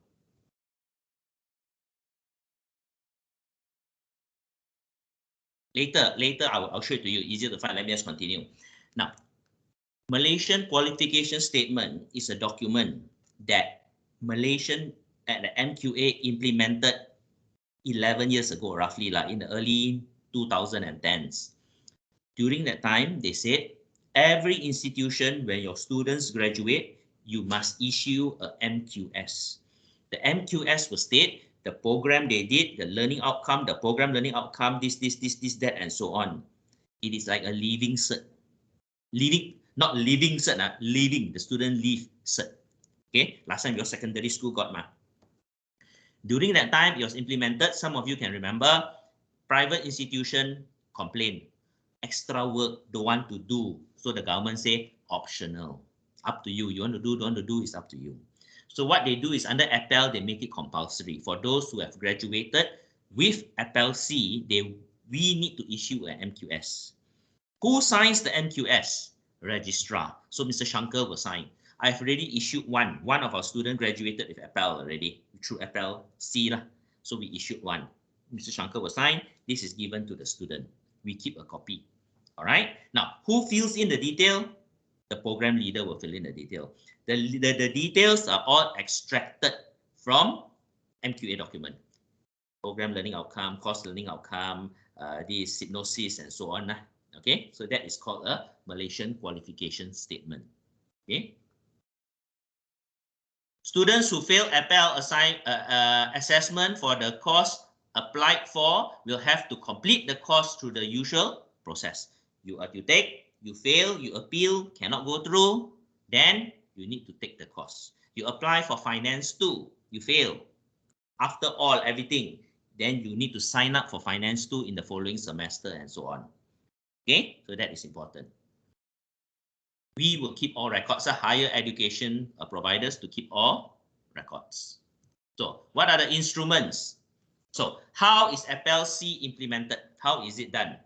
Later, I'll show it to you. Easier to find. Let me just continue. Now, Malaysian qualification statement is a document that Malaysian at the MQA implemented 11 years ago, roughly, in the early 2010s. During that time, they said every institution, when your students graduate, you must issue a MQS. The MQS will state the program they did, the learning outcome, the program learning outcome, this, that, and so on. It is like a living cert. Not living cert, living, the student leave cert. Okay, last time your secondary school got During that time, it was implemented. Some of you can remember, private institution complained. Extra work, don't want to do. So the government say optional. Up to you. You want to do, don't want to do, it's up to you. So what they do is under Apel, they make it compulsory. For those who have graduated with Apel C, we need to issue an MQS. Who signs the MQS? Registrar. So Mr. Shankar will sign. I've already issued one. One of our students graduated with Apel already, through Apel C. So we issued one. Mr. Shankar will sign. This is given to the student. We keep a copy. All right. Now, who fills in the detail? The program leader will fill in the detail. The details are all extracted from MQA document. Program learning outcome, course learning outcome, the synopsis, and so on. Okay, so that is called a Malaysian qualification statement. Okay. Students who fail Apel assessment for the course applied for will have to complete the course through the usual process. You take, you fail, you appeal, cannot go through, then you need to take the course. You apply for finance 2, you fail. After all, everything, then you need to sign up for finance 2 in the following semester and so on. Okay, so that is important. We will keep all records. Higher education providers to keep all records. So what are the instruments? So how is Apel C implemented? How is it done?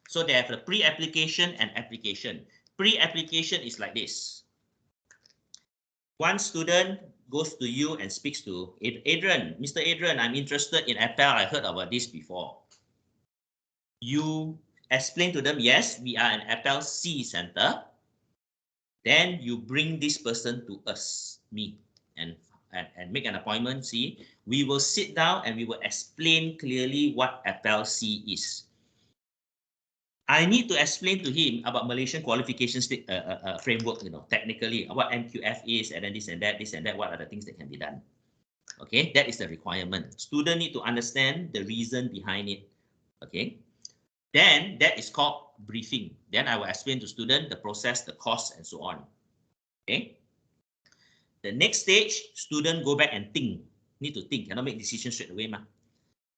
So they have the pre-application and application. Pre-application is like this. One student goes to you and speaks to Adrian. Mr. Adrian, I'm interested in Apel. I heard about this before. You explain to them, yes, we are an Apel C center. Then you bring this person to us, me, and make an appointment. See, we will sit down and we will explain clearly what Apel C is. I need to explain to him about Malaysian qualification framework, technically, what MQF is, and then this and that, what are the things that can be done. Okay, that is the requirement. Student need to understand the reason behind it. Okay, then that is called briefing. Then I will explain to student the process, the cost, and so on. Okay. The next stage, student go back and think. Need to think, cannot make decisions straight away.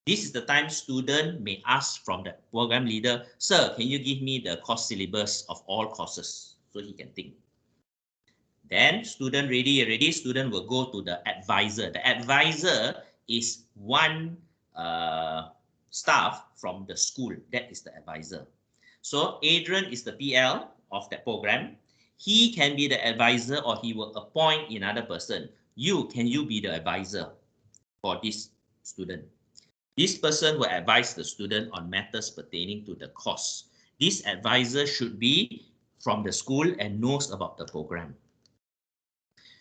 This is the time student may ask from the program leader, sir, can you give me the course syllabus of all courses? So he can think. Then student ready, student will go to the advisor. The advisor is one staff from the school. That is the advisor. So Adrian is the PL of that program. He can be the advisor or he will appoint another person. Can you be the advisor for this student? This person will advise the student on matters pertaining to the course. This advisor should be from the school and knows about the program.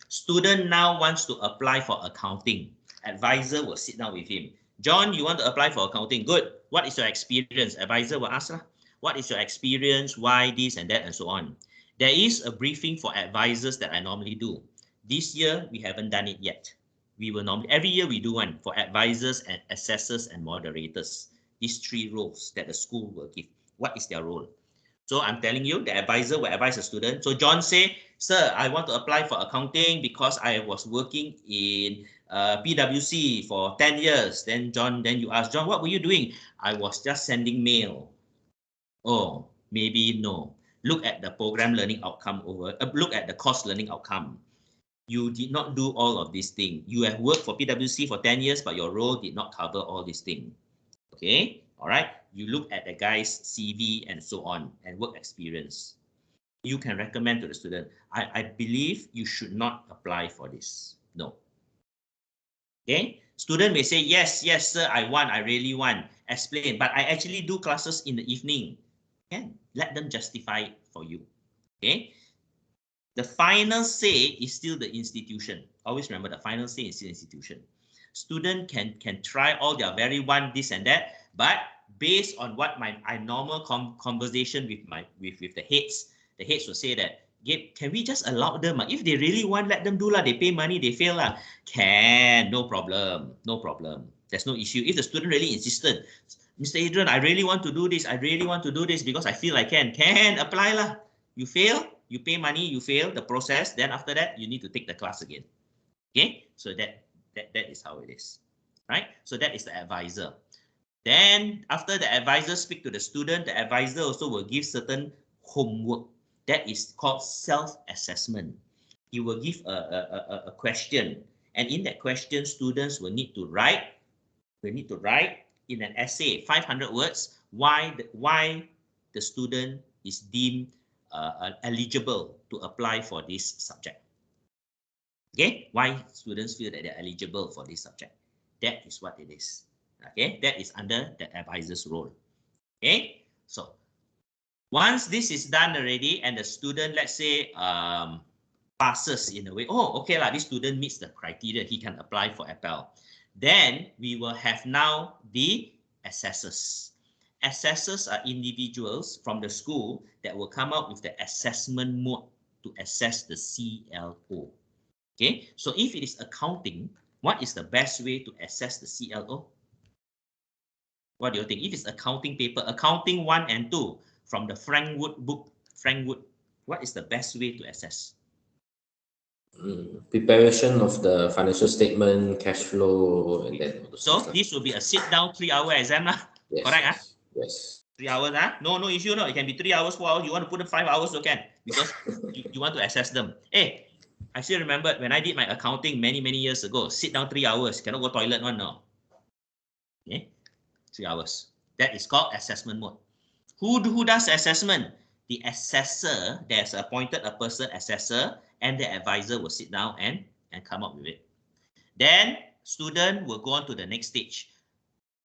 Student now wants to apply for accounting. Advisor will sit down with him. John, you want to apply for accounting? Good. What is your experience? Advisor will ask, what is your experience? Why this and that and so on. There is a briefing for advisors that I normally do. This year, we haven't done it yet. We will normally, every year we do one for advisors and assessors and moderators. These 3 roles that the school will give. What is their role? So I'm telling you, the advisor will advise the student. So John say, sir, I want to apply for accounting because I was working in PwC for 10 years. Then you ask, John, what were you doing? I was just sending mail. Oh, maybe no. Look at the program learning outcome look at the course learning outcome. You did not do all of these things. You have worked for PwC for 10 years, but your role did not cover all these things. Okay, all right. You look at the guy's CV and so on and work experience. You can recommend to the student, I believe you should not apply for this. No. Okay, student may say, yes, sir, I really want. Explain, but I actually do classes in the evening. Can let them justify it for you. Okay. The final say is still the institution. Always remember the final say is still institution. Student can try all their very want this and that, but based on what my normal conversation with the heads will say that, can we just allow them? If they really want, let them do lah. They pay money, they fail lah. Can, no problem. There's no issue. If the student really insisted, Mr. Adrian, I really want to do this. I really want to do this because I feel I can. Can apply lah. You fail, you pay money, you fail the process. Then after that, you need to take the class again. Okay, so that is how it is, right? So that is the advisor. Then after the advisor speak to the student, the advisor also will give certain homework. That is called self-assessment. He will give a question. And in that question, students will need to write in an essay, 500 words, why the student is deemed eligible to apply for this subject. Okay, why students feel that they're eligible for this subject. That is what it is. Okay, that is under the advisor's role. Okay, so once this is done already and the student, let's say, passes in a way, oh, okay lah, this student meets the criteria, he can apply for Apel. Then we will have now the assessors. Assessors are individuals from the school that will come up with the assessment mode to assess the CLO. Okay, so if it is accounting, what is the best way to assess the CLO? What do you think? If it's accounting paper, accounting 1 and 2 from the Frankwood book, Frankwood, what is the best way to assess? Preparation of the financial statement, cash flow, and then so this will be a sit-down 3-hour exam lah. Yes, Correct? Yes. Yes. 3 hours, huh? No issue, no. It can be 3 hours, 4 hours. You want to put them 5 hours, you can, because you want to assess them. Hey, I still remember when I did my accounting many years ago. Sit down 3 hours, cannot go toilet one, no. Okay, 3 hours. That is called assessment mode. Who does assessment? The assessor, there's appointed a person assessor, and the advisor will sit down and come up with it. Then student will go on to the next stage.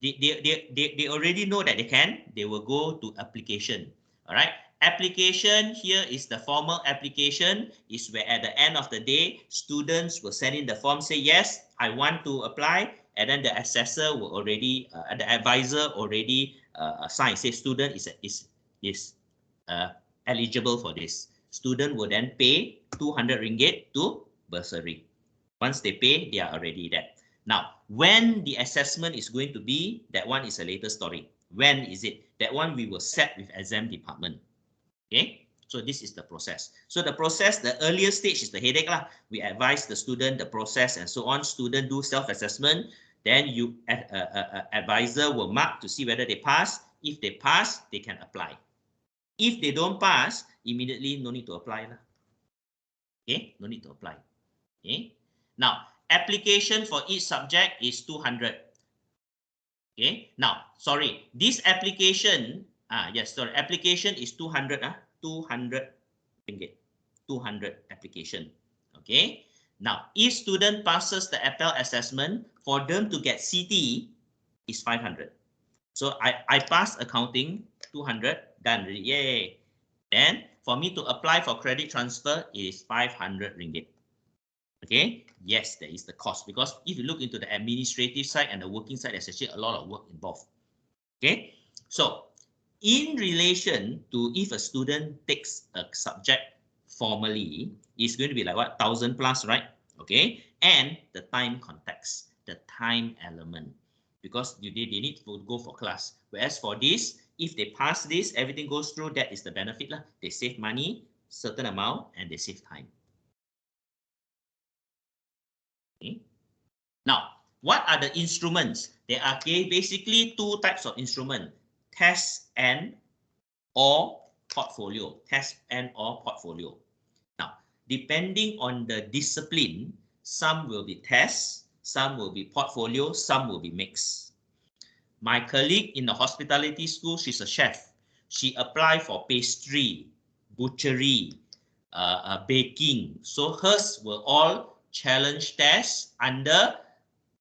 They already know that they will go to application. All right. Application here is the formal application, is where at the end of the day, students will send in the form, say, yes, I want to apply. And then the assessor will already, the advisor already sign, say student is eligible for this. Student will then pay 200 ringgit to bursary. Once they pay, they are already there. Now, when the assessment is going to be, that one is a later story. When is it? That one we will set with exam department. Okay, so this is the process. So the process, the earlier stage is the headache lah. We advise the student, the process, and so on. Student do self-assessment. Then you advisor will mark to see whether they pass. If they pass, they can apply. If they don't pass, immediately no need to apply lah. Okay, no need to apply. Okay, now application for each subject is 200. Okay, now sorry, this application, application is 200, 200 ringgit, 200 application. Okay, now if student passes the Apel assessment, for them to get CT is 500. So I passed accounting, 200, done, yay. Then for me to apply for credit transfer is 500 ringgit. Okay, yes, there is the cost, because if you look into the administrative side and the working side, there's actually a lot of work involved. Okay, so in relation to if a student takes a subject formally, it's going to be like what, 1,000 plus, right? Okay, and the time context, the time element, because they need to go for class. Whereas for this, if they pass this, everything goes through, that is the benefit lah. They save money, certain amount, and they save time. Okay. Now, what are the instruments? There are basically two types of instrument: test and or portfolio. Test and or portfolio. Now, depending on the discipline, some will be tests, some will be portfolio, some will be mixed. My colleague in the hospitality school, she's a chef. She applied for pastry, butchery, baking. So hers were all challenge tests under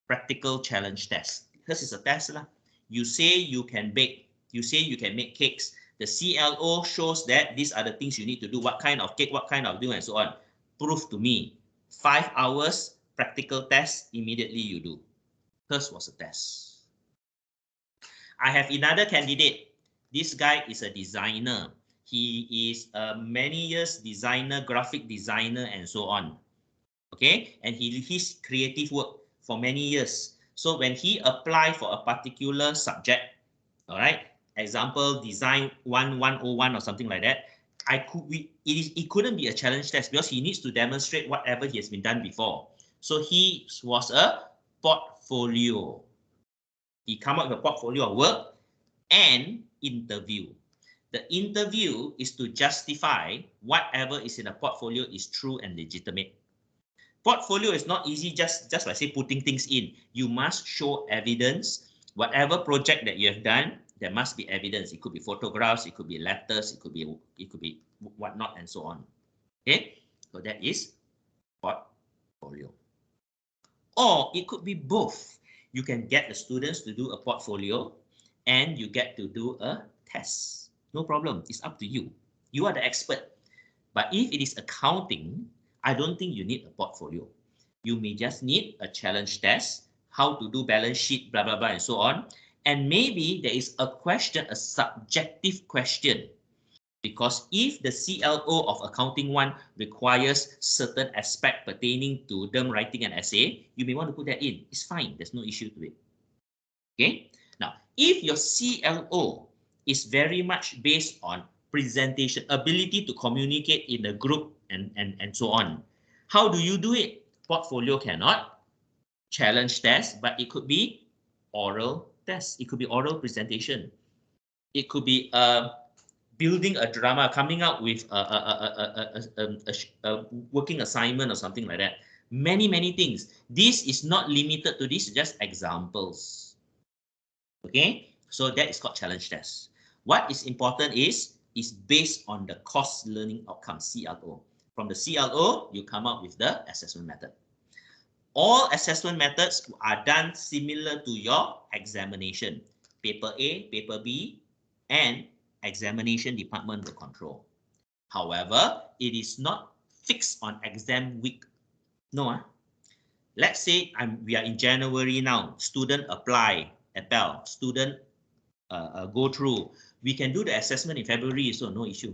practical challenge test. Hers is a test lah. You say you can bake. You say you can make cakes. The CLO shows that these are the things you need to do. What kind of cake, what kind of doing, and so on. Prove to me. 5 hours practical test, immediately you do. Hers was a test. I have another candidate. This guy is a designer. He is a many years designer, graphic designer, and so on. Okay, and his creative work for many years. So when he applied for a particular subject, all right, example design 1101 or something like that, it couldn't be a challenge test because he needs to demonstrate whatever he has been done before. So he was a portfolio. He come up with a portfolio of work and interview. The interview is to justify whatever is in a portfolio is true and legitimate. Portfolio is not easy just by say putting things in. You must show evidence. Whatever project that you have done, there must be evidence. It could be photographs, it could be letters, it could be whatnot, and so on. Okay, so that is portfolio. Or it could be both. You can get the students to do a portfolio and you get to do a test. No problem. It's up to you. You are the expert. But if it is accounting, I don't think you need a portfolio. You may just need a challenge test, how to do balance sheet, blah, blah, blah, and so on. And maybe there is a question, a subjective question. Because if the CLO of accounting 1 requires certain aspect pertaining to term writing and essay, you may want to put that in. It's fine. There's no issue to it. Okay. Now, if your CLO is very much based on presentation, ability to communicate in a group and so on, how do you do it? Portfolio cannot. Challenge test, but it could be oral test. It could be oral presentation. It could be building a drama, coming out with a working assignment or something like that. Many, many things. This is not limited to this, just examples. Okay, so that is called challenge test. What is important is based on the course learning outcome, CLO. From the CLO, you come up with the assessment method. All assessment methods are done similar to your examination. Paper A, paper B, and examination department will control. However, it is not fixed on exam week. No. Let's say we are in January now. Student apply, Apel. Student go through. We can do the assessment in February, so no issue.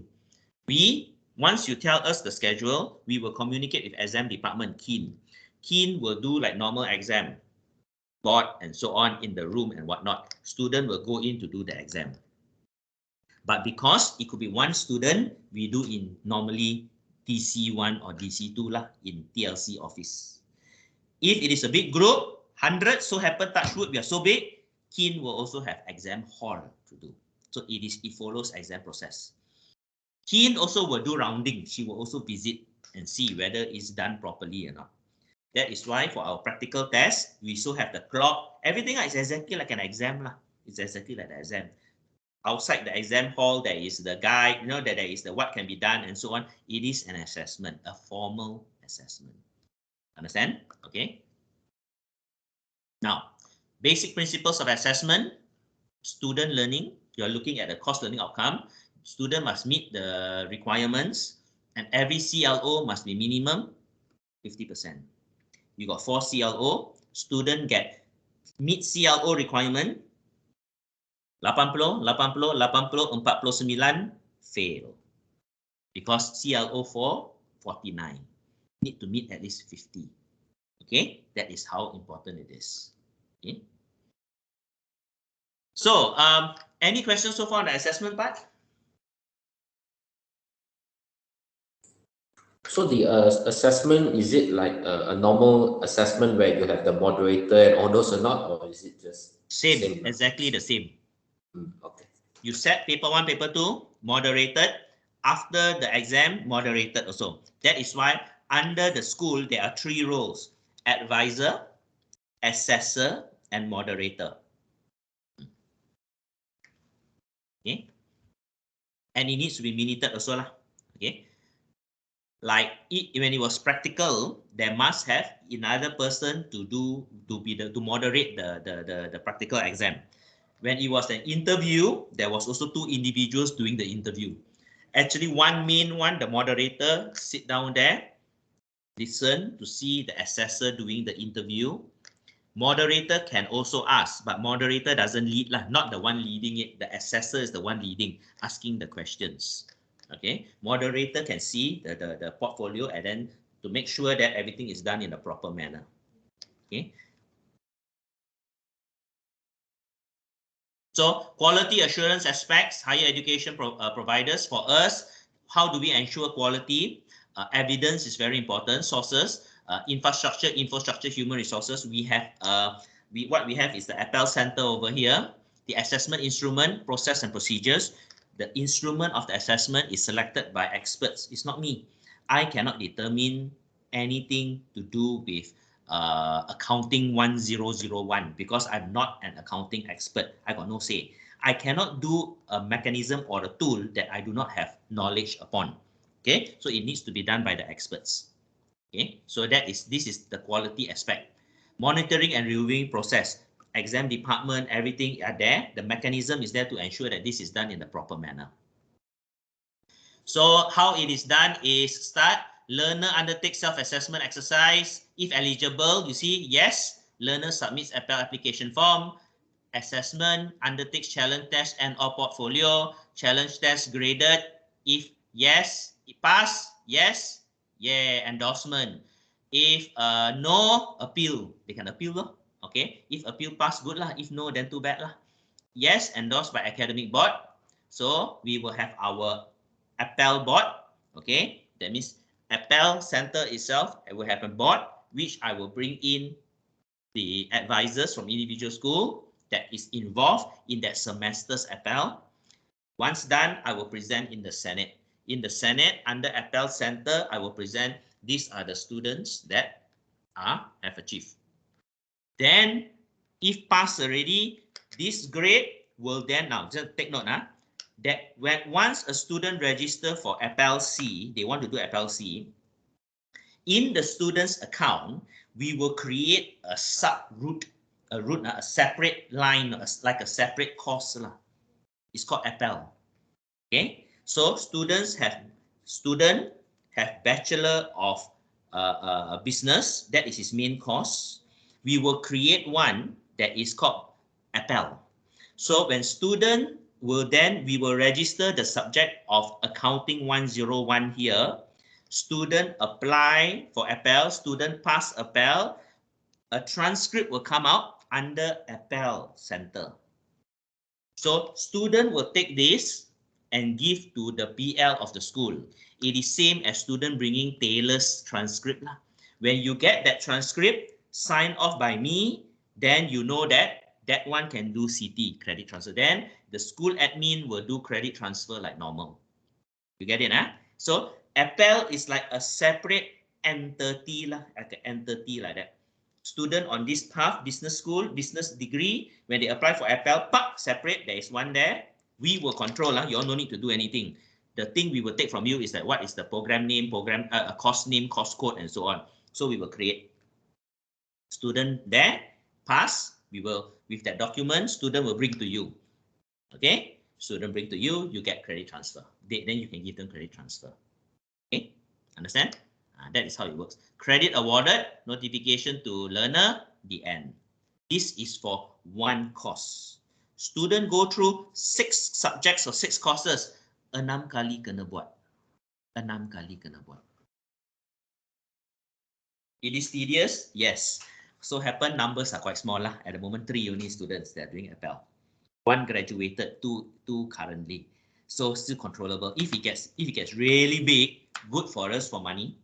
Once you tell us the schedule, we will communicate with exam department, Keen. Keen will do like normal exam, board and so on in the room and whatnot. Student will go in to do the exam. But because it could be one student, we do in normally DC1 or DC2 lah, in TLC office. If it is a big group, 100, so happen touch wood, we are so big, Keen will also have exam hall to do. So it follows exam process. Keen also will do rounding. She will also visit and see whether it's done properly or not. That is why for our practical test, we still have the clock. Everything is exactly like an exam lah. It's exactly like the exam. Outside the exam hall, there is the guide, that there is the what can be done and so on. It is an assessment, a formal assessment. Understand? Okay. Now, basic principles of assessment, student learning. You're looking at the course learning outcome. Student must meet the requirements, and every CLO must be minimum 50%. You got 4 CLO, student meet CLO requirement, 80, 80, 80, 49, fail. Because CLO 4, 49. Need to meet at least 50. Okay, that is how important it is. Okay. So, any questions so far on the assessment part? So the assessment, is it like a normal assessment where you have the moderator and all those or not, or is it just same? Exactly the same. Okay. You set paper 1, paper 2, moderated. After the exam, moderated also. That is why under the school, there are 3 roles: advisor, assessor, and moderator. Okay. And it needs to be minuted also lah. Okay. Like when it was practical, there must have another person to moderate the practical exam. When it was an interview, there was also 2 individuals doing the interview. Actually, one main one, the moderator, sit down there, listen to see the assessor doing the interview. Moderator can also ask, but moderator doesn't lead lah, not the one leading it. The assessor is the one leading, asking the questions. Okay, moderator can see the portfolio and then to make sure that everything is done in a proper manner. Okay. So quality assurance aspects, higher education providers, for us, how do we ensure quality? Evidence is very important. Sources, infrastructure, human resources. We have what we have is the Apel Center over here. The assessment instrument, process and procedures. The instrument of the assessment is selected by experts. It's not me. I cannot determine anything to do with accounting 1001 because I'm not an accounting expert. I got no say. I cannot do a mechanism or a tool that I do not have knowledge upon. Okay, so it needs to be done by the experts. Okay, so this is the quality aspect. Monitoring and reviewing process. Exam department, everything are there. The mechanism is there to ensure that this is done in the proper manner. So how it is done is start, learner undertakes self-assessment exercise. If eligible, you see, yes, learner submits Apel application form. Assessment, undertakes challenge test and or portfolio. Challenge test graded. If yes, it pass, yes, yeah, endorsement. If no, appeal. They can appeal lah. Okay, if appeal pass, good lah. If no, then too bad lah. Yes, endorsed by academic board. So we will have our Apel board. Okay, that means Apel center itself will have a board which I will bring in the advisors from individual school that is involved in that semester's Apel. Once done, I will present in the Senate. In the Senate, under Apel Center, I will present these are the students that have achieved. Then, if passed already, this grade will then, now just take note, that once a student register for Apel C, they want to do Apel C, in the student's account, we will create a sub-route, a separate line, like a separate course. It's called Apel. Okay, so students have Bachelor of Business, that is his main course. We will create one that is called Apel. So when student will then, we will register the subject of accounting 101 here. Student apply for Apel, student pass Apel, a transcript will come out under Apel Center. So student will take this and give to the PL of the school. It is same as student bringing Taylor's transcript. When you get that transcript signed off by me, then you know that that one can do CT, credit transfer. Then the school admin will do credit transfer like normal. You get it, So Apel is like a separate entity, like an entity like that. Student on this path, business school, business degree, when they apply for Apel, separate, there is one there. We will control, you all no need to do anything. The thing we will take from you is that what is the program name, course name, course code, and so on. So we will create. Student there, pass, we will, with that document, student will bring to you. Okay, student bring to you, you get credit transfer. Then you can give them credit transfer. Okay, understand? That is how it works. Credit awarded, notification to learner, the end. This is for one course. Student go through 6 subjects or 6 courses. 6 kali kena buat. 6 kali kena buat. It is tedious? Yes. So happen numbers are quite small lah. At the moment, 3 only students that are doing Apel. 1 graduated, 2 currently. So still controllable. If it gets really big, good for us for money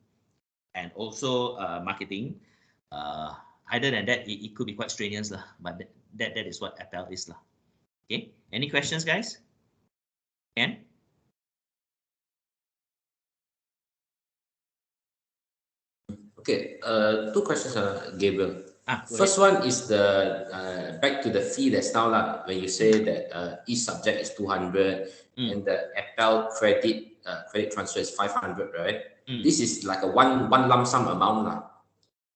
and also marketing. Other than that, it could be quite strenuous lah. But that is what Apel is lah. Okay. Any questions, guys? Ken? Okay, 2 questions, Gabriel. First one is the back to the fee that's now when you say that each subject is 200 and the Apel credit transfer is 500, right? This is like a one lump sum amount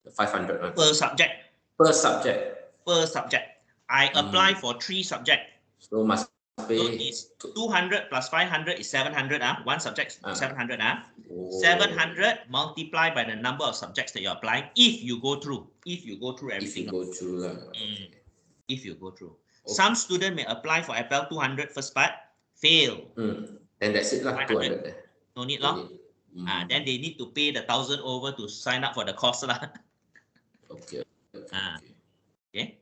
the 500 right? Per subject. Per subject. Per subject. I apply for 3 subjects. So must pay. So it's 200 plus 500 is 700. One subject 700. 700 multiplied by the number of subjects that you're applying if you go through. If you go through everything. If you go through. If you go through. Okay. Some student may apply for Apel 200 first part, fail. Then that's it 200 there. No need then they need to pay the 1,000 over to sign up for the course Okay. Okay.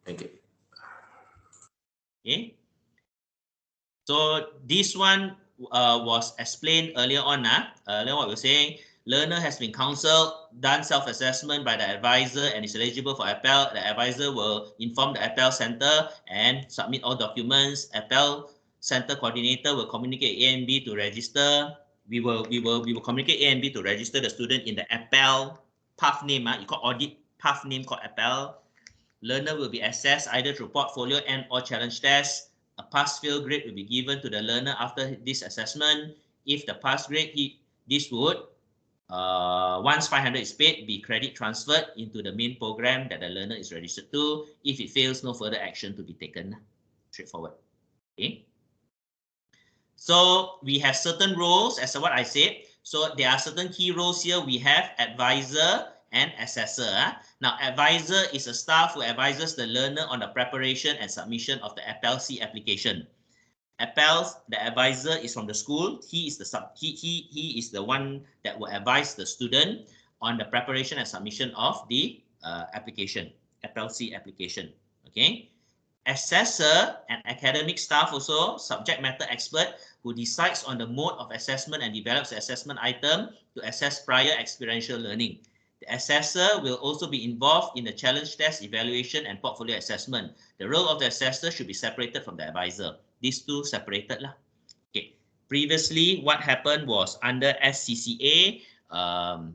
Thank you. Okay. So this one was explained earlier on. Earlier what we were saying, learner has been counseled, done self-assessment by the advisor and is eligible for Apel. The advisor will inform the Apel center and submit all documents. Apel center coordinator will communicate A and B to register. we will communicate A and B to register the student in the Apel path name. You call audit path name called Apel. Learner will be assessed either through portfolio and or challenge test. A pass-fail grade will be given to the learner after this assessment. If the pass grade, this would, once 500 is paid, be credit transferred into the main program that the learner is registered to. If it fails, no further action to be taken. Straightforward. Okay. So we have certain roles, as what I said. So there are certain key roles here. We have advisor and assessor. Now, advisor is a staff who advises the learner on the preparation and submission of the APEL-C application. Apel, the advisor, is from the school. He is the one that will advise the student on the preparation and submission of the application, APEL-C application. Okay. Assessor and academic staff also, subject matter expert who decides on the mode of assessment and develops the assessment item to assess prior experiential learning. The assessor will also be involved in the challenge test evaluation and portfolio assessment. The role of the assessor should be separated from the advisor. These two separated lah. Okay. Previously, what happened was under SCCA,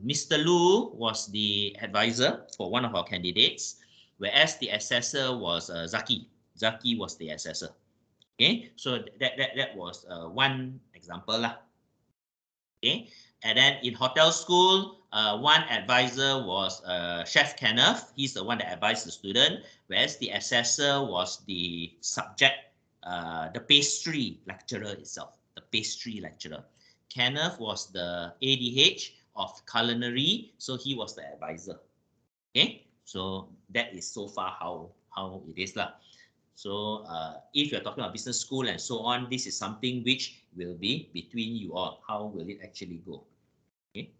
Mr. Lu was the advisor for one of our candidates, whereas the assessor was Zaki. Zaki was the assessor. Okay, so that was one example lah. Okay, and then in hotel school, one advisor was Chef Kenneth. He's the one that advised the student, whereas the assessor was the subject, the pastry lecturer itself, the pastry lecturer. Kenneth was the ADH of culinary, so he was the advisor. Okay, so that is so far how it is lah. So if you're talking about business school and so on, this is something which will be between you all. How will it actually go? Okay.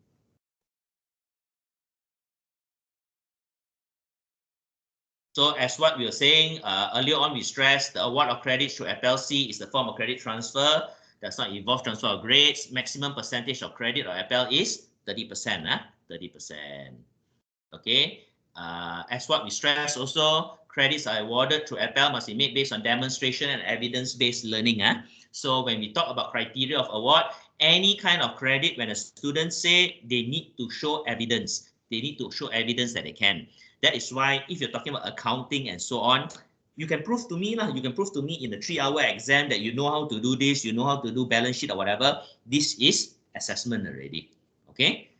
So as what we were saying earlier on, we stressed the award of credits through APEL-C is the form of credit transfer. Does not involve transfer of grades. Maximum percentage of credit or Apel is 30%. 30%. Okay. As what we stress also, credits are awarded through Apel must be made based on demonstration and evidence-based learning. So when we talk about criteria of award, any kind of credit, when a student say they need to show evidence, they need to show evidence that they can. That is why if you're talking about accounting and so on, you can prove to me, you can prove to me in the 3-hour exam that you know how to do this, you know how to do balance sheet or whatever. This is assessment already. Okay,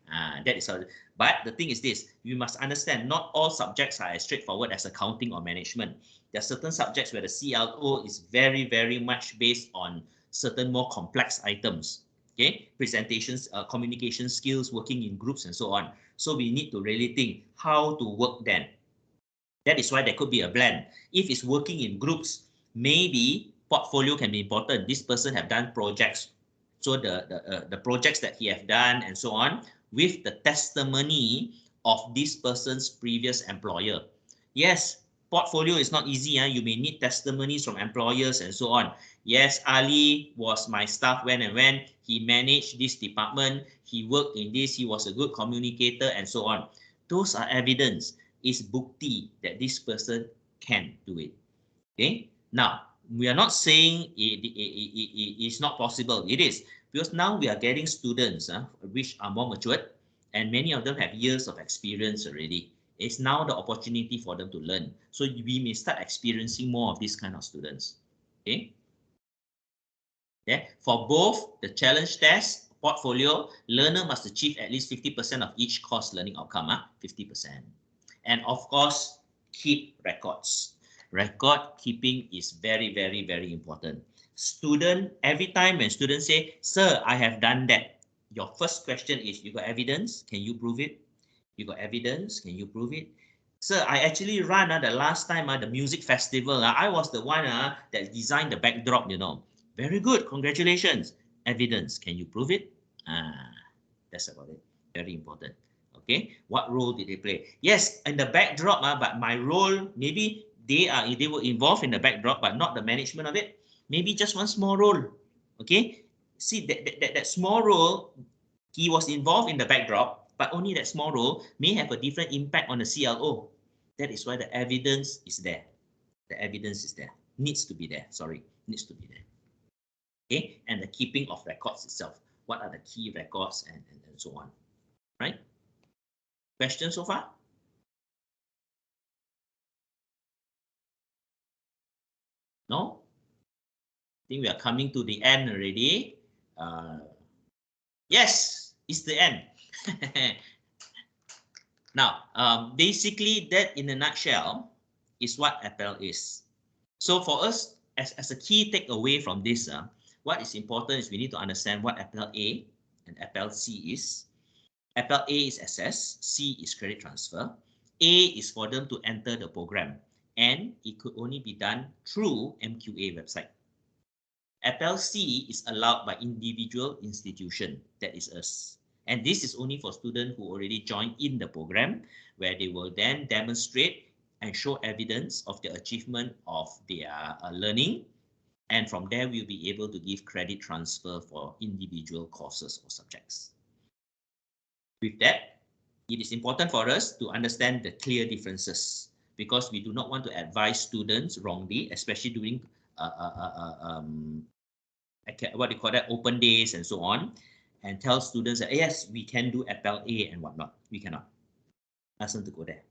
that is how. But the thing is this, you must understand not all subjects are as straightforward as accounting or management. There are certain subjects where the CLO is very, very much based on certain more complex items. Okay, presentations, communication skills, working in groups and so on. So we need to really think how to work then. That is why there could be a blend. If it's working in groups, maybe portfolio can be important. This person have done projects. So the projects that he have done and so on with the testimony of this person's previous employer. Yes, portfolio is not easy. You may need testimonies from employers and so on. Yes, Ali was my staff when and when. He managed this department. He worked in this. He was a good communicator and so on. Those are evidence. Is bukti that this person can do it. Okay. Now, we are not saying it's not possible. It is. Because now we are getting students which are more matured and many of them have years of experience already. It's now the opportunity for them to learn. So we may start experiencing more of these kind of students. Okay. Yeah. For both the challenge test, portfolio, learner must achieve at least 50% of each course learning outcome. 50%. And of course, keep records. Record keeping is very, very, very important. Student, every time when students say, sir, I have done that, your first question is, you got evidence? Can you prove it? You got evidence? Can you prove it? Sir, I actually ran the last time, the music festival. I was the one that designed the backdrop, Very good. Congratulations. Evidence. Can you prove it? That's about it. Very important. Okay, what role did they play? Yes, in the backdrop, but my role, maybe they were involved in the backdrop, but not the management of it. Maybe just one small role. Okay, see that small role, he was involved in the backdrop, but only that small role may have a different impact on the CLO. That is why the evidence is there. The evidence is there. Needs to be there. Sorry, needs to be there. Okay, and the keeping of records itself. what are the key records, and so on, right? Questions so far? No? I think we are coming to the end already. Yes, it's the end. Now, basically that in a nutshell is what Apel is. So for us, as a key takeaway from this, what is important is we need to understand what Apel A and Apel C is. Apel A is access, C is credit transfer. A is for them to enter the program, and it could only be done through MQA website. Apel C is allowed by individual institution, that is us. And this is only for students who already joined in the program, where they will then demonstrate and show evidence of the achievement of their learning. And from there, we'll be able to give credit transfer for individual courses or subjects. With that, it is important for us to understand the clear differences, because we do not want to advise students wrongly, especially during what they call that, open days and so on, and tell students that yes, we can do Apel A and whatnot. We cannot. Ask them to go there.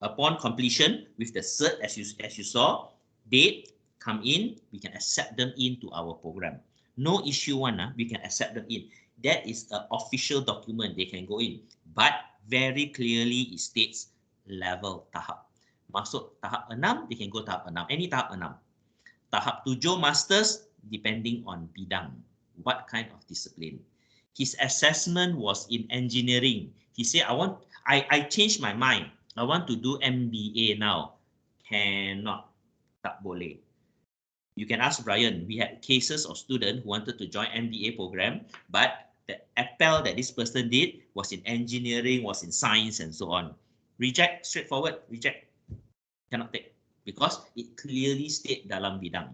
Upon completion with the cert, as you saw, date come in, we can accept them into our program. No issue one, we can accept them in. That is an official document, they can go in. But very clearly it states level tahap. Masuk tahap 6, they can go tahap 6. Any tahap 6. Tahap 7 masters, depending on bidang, what kind of discipline. His assessment was in engineering. He said, I changed my mind. I want to do MBA now. Cannot. Tak boleh. You can ask Brian. We had cases of students who wanted to join MBA program, but the Apel that this person did was in engineering, was in science, and so on. Reject, straightforward, reject. Cannot take, because it clearly state dalam bidang.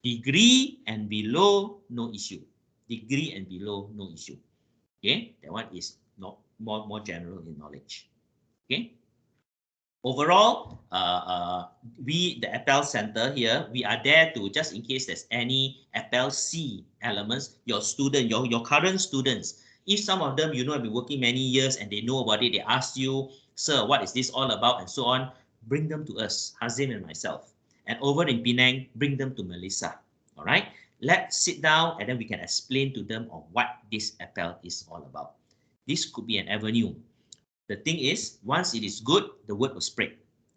Degree and below, no issue. Degree and below, no issue. Okay, that one is not more general in knowledge. Okay. Overall, we, the Apel Center here, we are there to, just in case there's any Apel C elements, your student, your current students, if some of them, have been working many years and they know about it, they ask you, sir, what is this all about, and so on, bring them to us, Hazim and myself. And over in Penang, bring them to Melissa. All right, let's sit down and then we can explain to them on what this Apel is all about. This could be an avenue. The thing is, once it is good, the word will spread.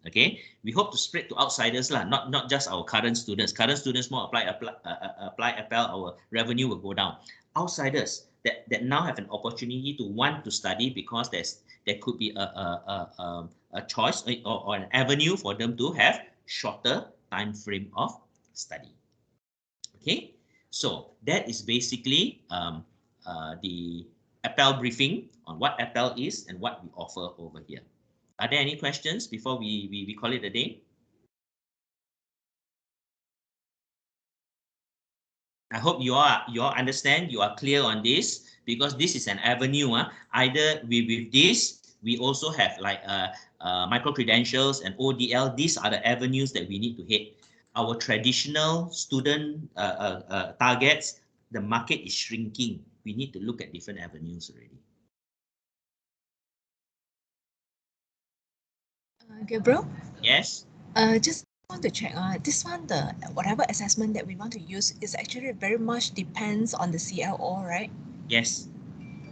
Okay, we hope to spread to outsiders lah, not just our current students. Current students more apply Apel, our revenue will go down. Outsiders that now have an opportunity to want to study, because there could be a choice or an avenue for them to have shorter time frame of study. Okay, so that is basically the Apel briefing on what Apel is and what we offer over here. Are there any questions before we call it a day? I hope you all understand, you are clear on this, because this is an avenue. Either with this, we also have like micro credentials and ODL. These are the avenues that we need to hit. Our traditional student targets, the market is shrinking. We need to look at different avenues already. Gabriel? Yes? Just want to check, this one, the whatever assessment that we want to use is actually very much depends on the CLO, right? Yes.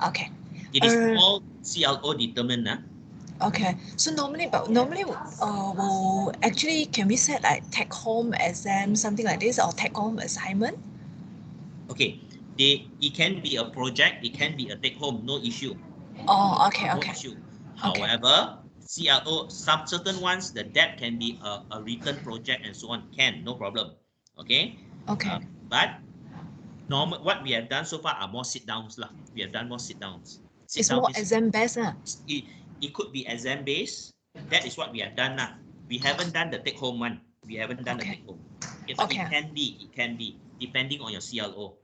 Okay. It is all CLO determined. Okay. So normally will actually, can we set like take home exam, something like this, or take home assignment? Okay. It can be a project, it can be a take home, no issue. Oh, okay, No okay. issue. Okay. However, CLO, some certain ones, the debt can be a written project and so on, no problem. Okay. Okay. But normal, what we have done so far are more sit downs lah. We have done more sit downs. It's more exam based. It could be exam based. That is what we have done now. We haven't done the take home one. We haven't done the take home. Okay, but it can be depending on your CLO.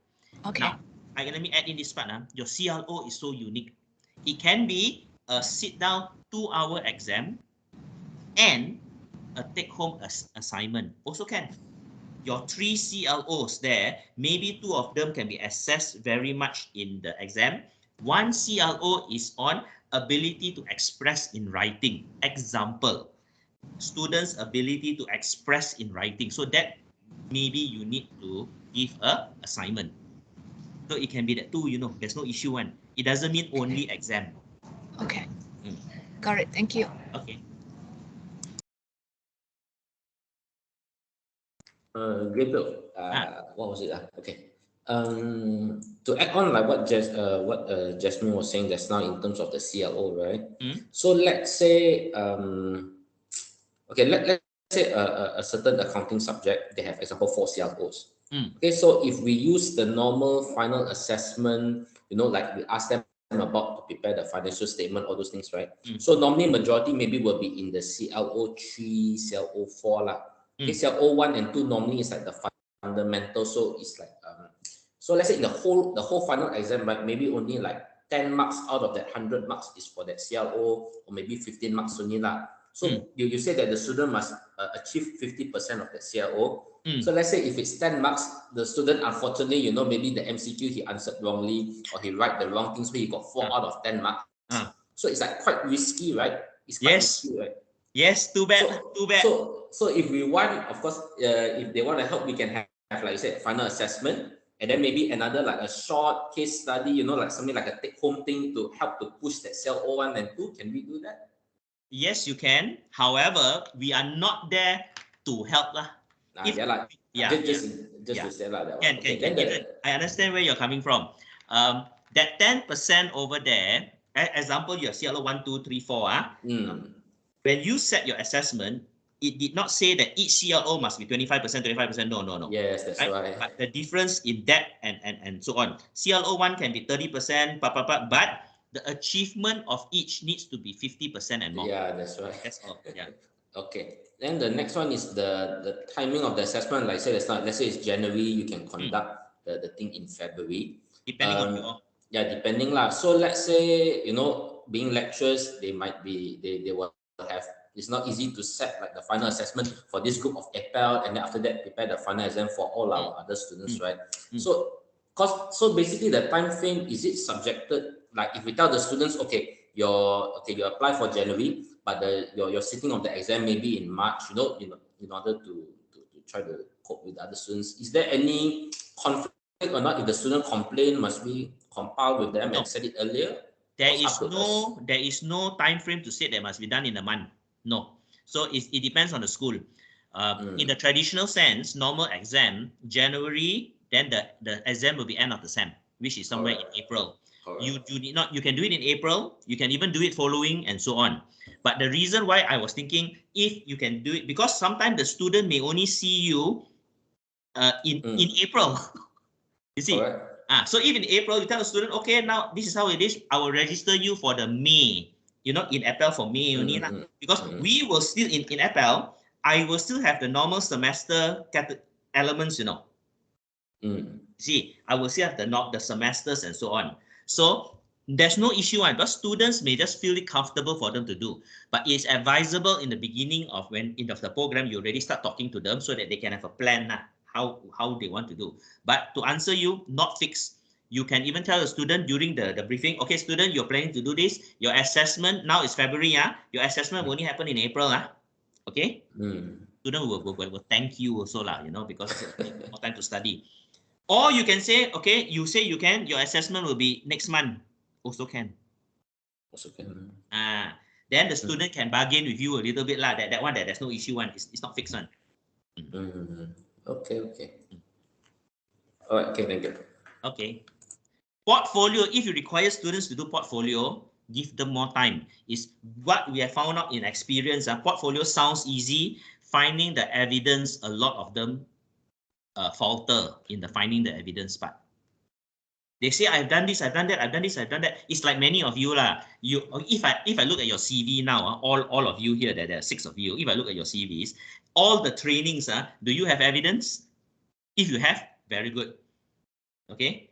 Okay. Now, let me add in this part. Your CLO is so unique. It can be a sit down 2-hour exam and a take home assignment. Also can. your 3 CLOs there, maybe 2 of them can be assessed very much in the exam. 1 CLO is on ability to express in writing. Example, students' ability to express in writing. So that maybe you need to give a assignment. So it can be that too, there's no issue one. It doesn't mean only exam. Okay. Got it. Thank you. Okay. Gabriel, what was it? Okay. To add on like what Jasmine was saying just now in terms of the CLO, right? So let's say okay, let's say a certain accounting subject, they have example 4 CLOs. Okay, so if we use the normal final assessment, like we ask them about to prepare the financial statement, all those things, right? So normally majority maybe will be in the CLO 3, CLO 4 lah. Okay, CLO 1 and 2 normally is like the fundamental, so it's like so let's say in the whole final exam, right, maybe only like 10 marks out of that 100 marks is for that CLO, or maybe 15 marks only lah. So you say that the student must achieve 50% of the CLO. So let's say if it's 10 marks, the student unfortunately, maybe the MCQ he answered wrongly, or he write the wrong things, so he got 4 out of 10 marks. So it's like quite risky, right? It's quite risky, right? Yes, too bad. Too bad. So if we want, of course, if they want to help, we can have like you said, final assessment, and then maybe another like a short case study, like something like a take-home thing to help to push that CLO 1 and 2. Can we do that? Yes, you can. However, we are not there to help lah. Just to say that one. I understand where you're coming from. That 10% over there, example, you have CLO 1, 2, 3, 4. When you set your assessment, it did not say that each CLO must be 25%, 25%. No. Yes, that's right. But the difference in that and so on. CLO 1 can be 30%, but the achievement of each needs to be 50% and more. Yeah, that's right. That's all. Yeah. Okay. Then the next one is the timing of the assessment. Like I said, let's say it's January, you can conduct the thing in February. Depending on your... Yeah, depending lah. So let's say, being lecturers, they might be, they will have, it's not easy to set like the final assessment for this group of Apel, and then after that prepare the final exam for all our other students, right? So basically the time frame, is it subjected, like if we tell the students, you apply for January, but you're sitting on the exam maybe in March, in order to try to cope with other students, is there any conflict or not? If the student complain, must we compile with them and set it earlier? There is no time frame to say that must be done in a month. No. So it depends on the school. In the traditional sense, normal exam, January, then the exam will be end of the sem, which is somewhere in April. You can do it in April, you can even do it following and so on. But the reason why I was thinking, if you can do it, because sometimes the student may only see you in April. You see? So if in April you tell the student, okay, now this is how it is, I will register you for the May, in Apel for May only, because we will still, in Apel, I will still have the normal semester elements, See, I will still have the semesters and so on. So there's no issue, because students may just feel it comfortable for them to do. But it's advisable in the beginning of the program, you already start talking to them so that they can have a plan how they want to do. But to answer you, not fixed. You can even tell the student during the briefing, okay, student, you're planning to do this. Your assessment, now it's February, your assessment will only happen in April. Okay? Student will thank you also, because it's more time to study. Or you can say, okay, you say you can, your assessment will be next month. Also can. Then the student can bargain with you a little bit. That one, there's no issue. It's not fixed one. Okay. All right, okay, thank you. Okay. Portfolio, if you require students to do portfolio, give them more time. Is what we have found out in experience. Portfolio sounds easy. Finding the evidence, a lot of them falter in the finding the evidence part. They say, I've done this, I've done that, I've done this, I've done that. It's like many of you lah. If I look at your CV now, all of you here, there are 6 of you. If I look at your CVs, all the trainings, do you have evidence? If you have, very good. Okay.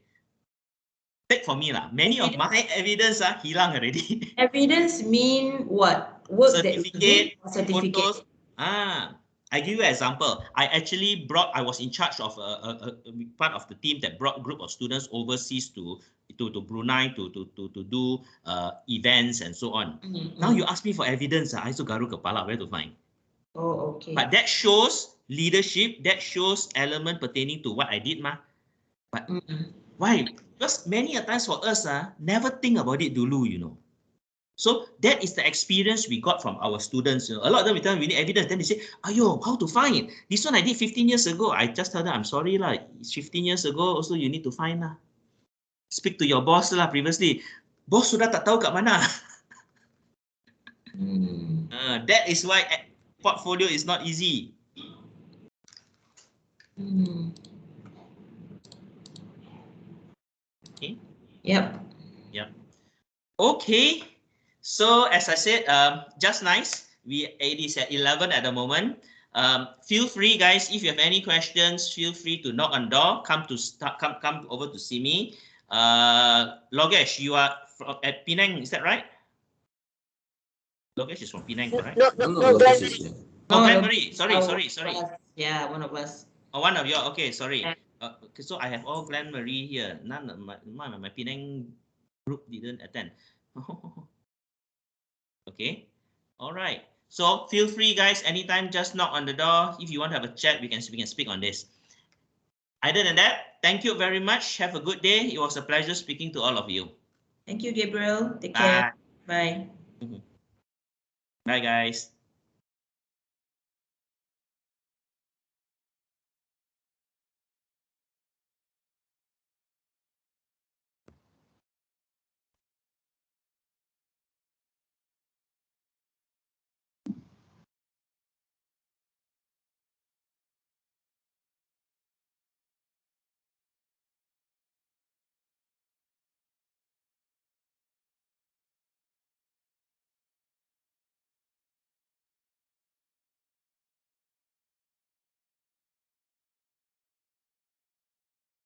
Take for me lah. Many of my evidence hilang already. Evidence mean what? Work certificate, certificate. Photos. I give you an example. I was in charge of a part of the team that brought a group of students overseas to Brunei to do events and so on. Now you ask me for evidence, I also garu kepala, where to find? Oh, okay. But that shows leadership, that shows element pertaining to what I did, ma. But why? Because many a times for us, never think about it dulu, you know. So that is the experience we got from our students. You know, a lot of them we tell them we need evidence. Then they say, "Ayo, how to find? This one I did 15 years ago." I just tell them, "I'm sorry lah. It's 15 years ago. Also you need to find lah. Speak to your boss lah previously. Boss sudah tak tahu kat mana." That is why portfolio is not easy. Okay. Yep. Yep. Okay. So as I said, just nice. It is at 11 at the moment. Feel free, guys. If you have any questions, feel free to knock on door. Come over to see me. Logesh, you are at Penang, is that right? Logesh is from Penang, correct? No, Logesh is here. Oh, Glenn Marie. Sorry. Yeah, one of us. Oh, one of you. Okay, sorry. So I have all Glenn Marie here. None of my Penang group didn't attend. Okay. All right. So feel free, guys. Anytime, just knock on the door. If you want to have a chat, we can speak on this. Other than that, thank you very much. Have a good day. It was a pleasure speaking to all of you. Thank you, Gabriel. Take care. Bye. Bye, guys.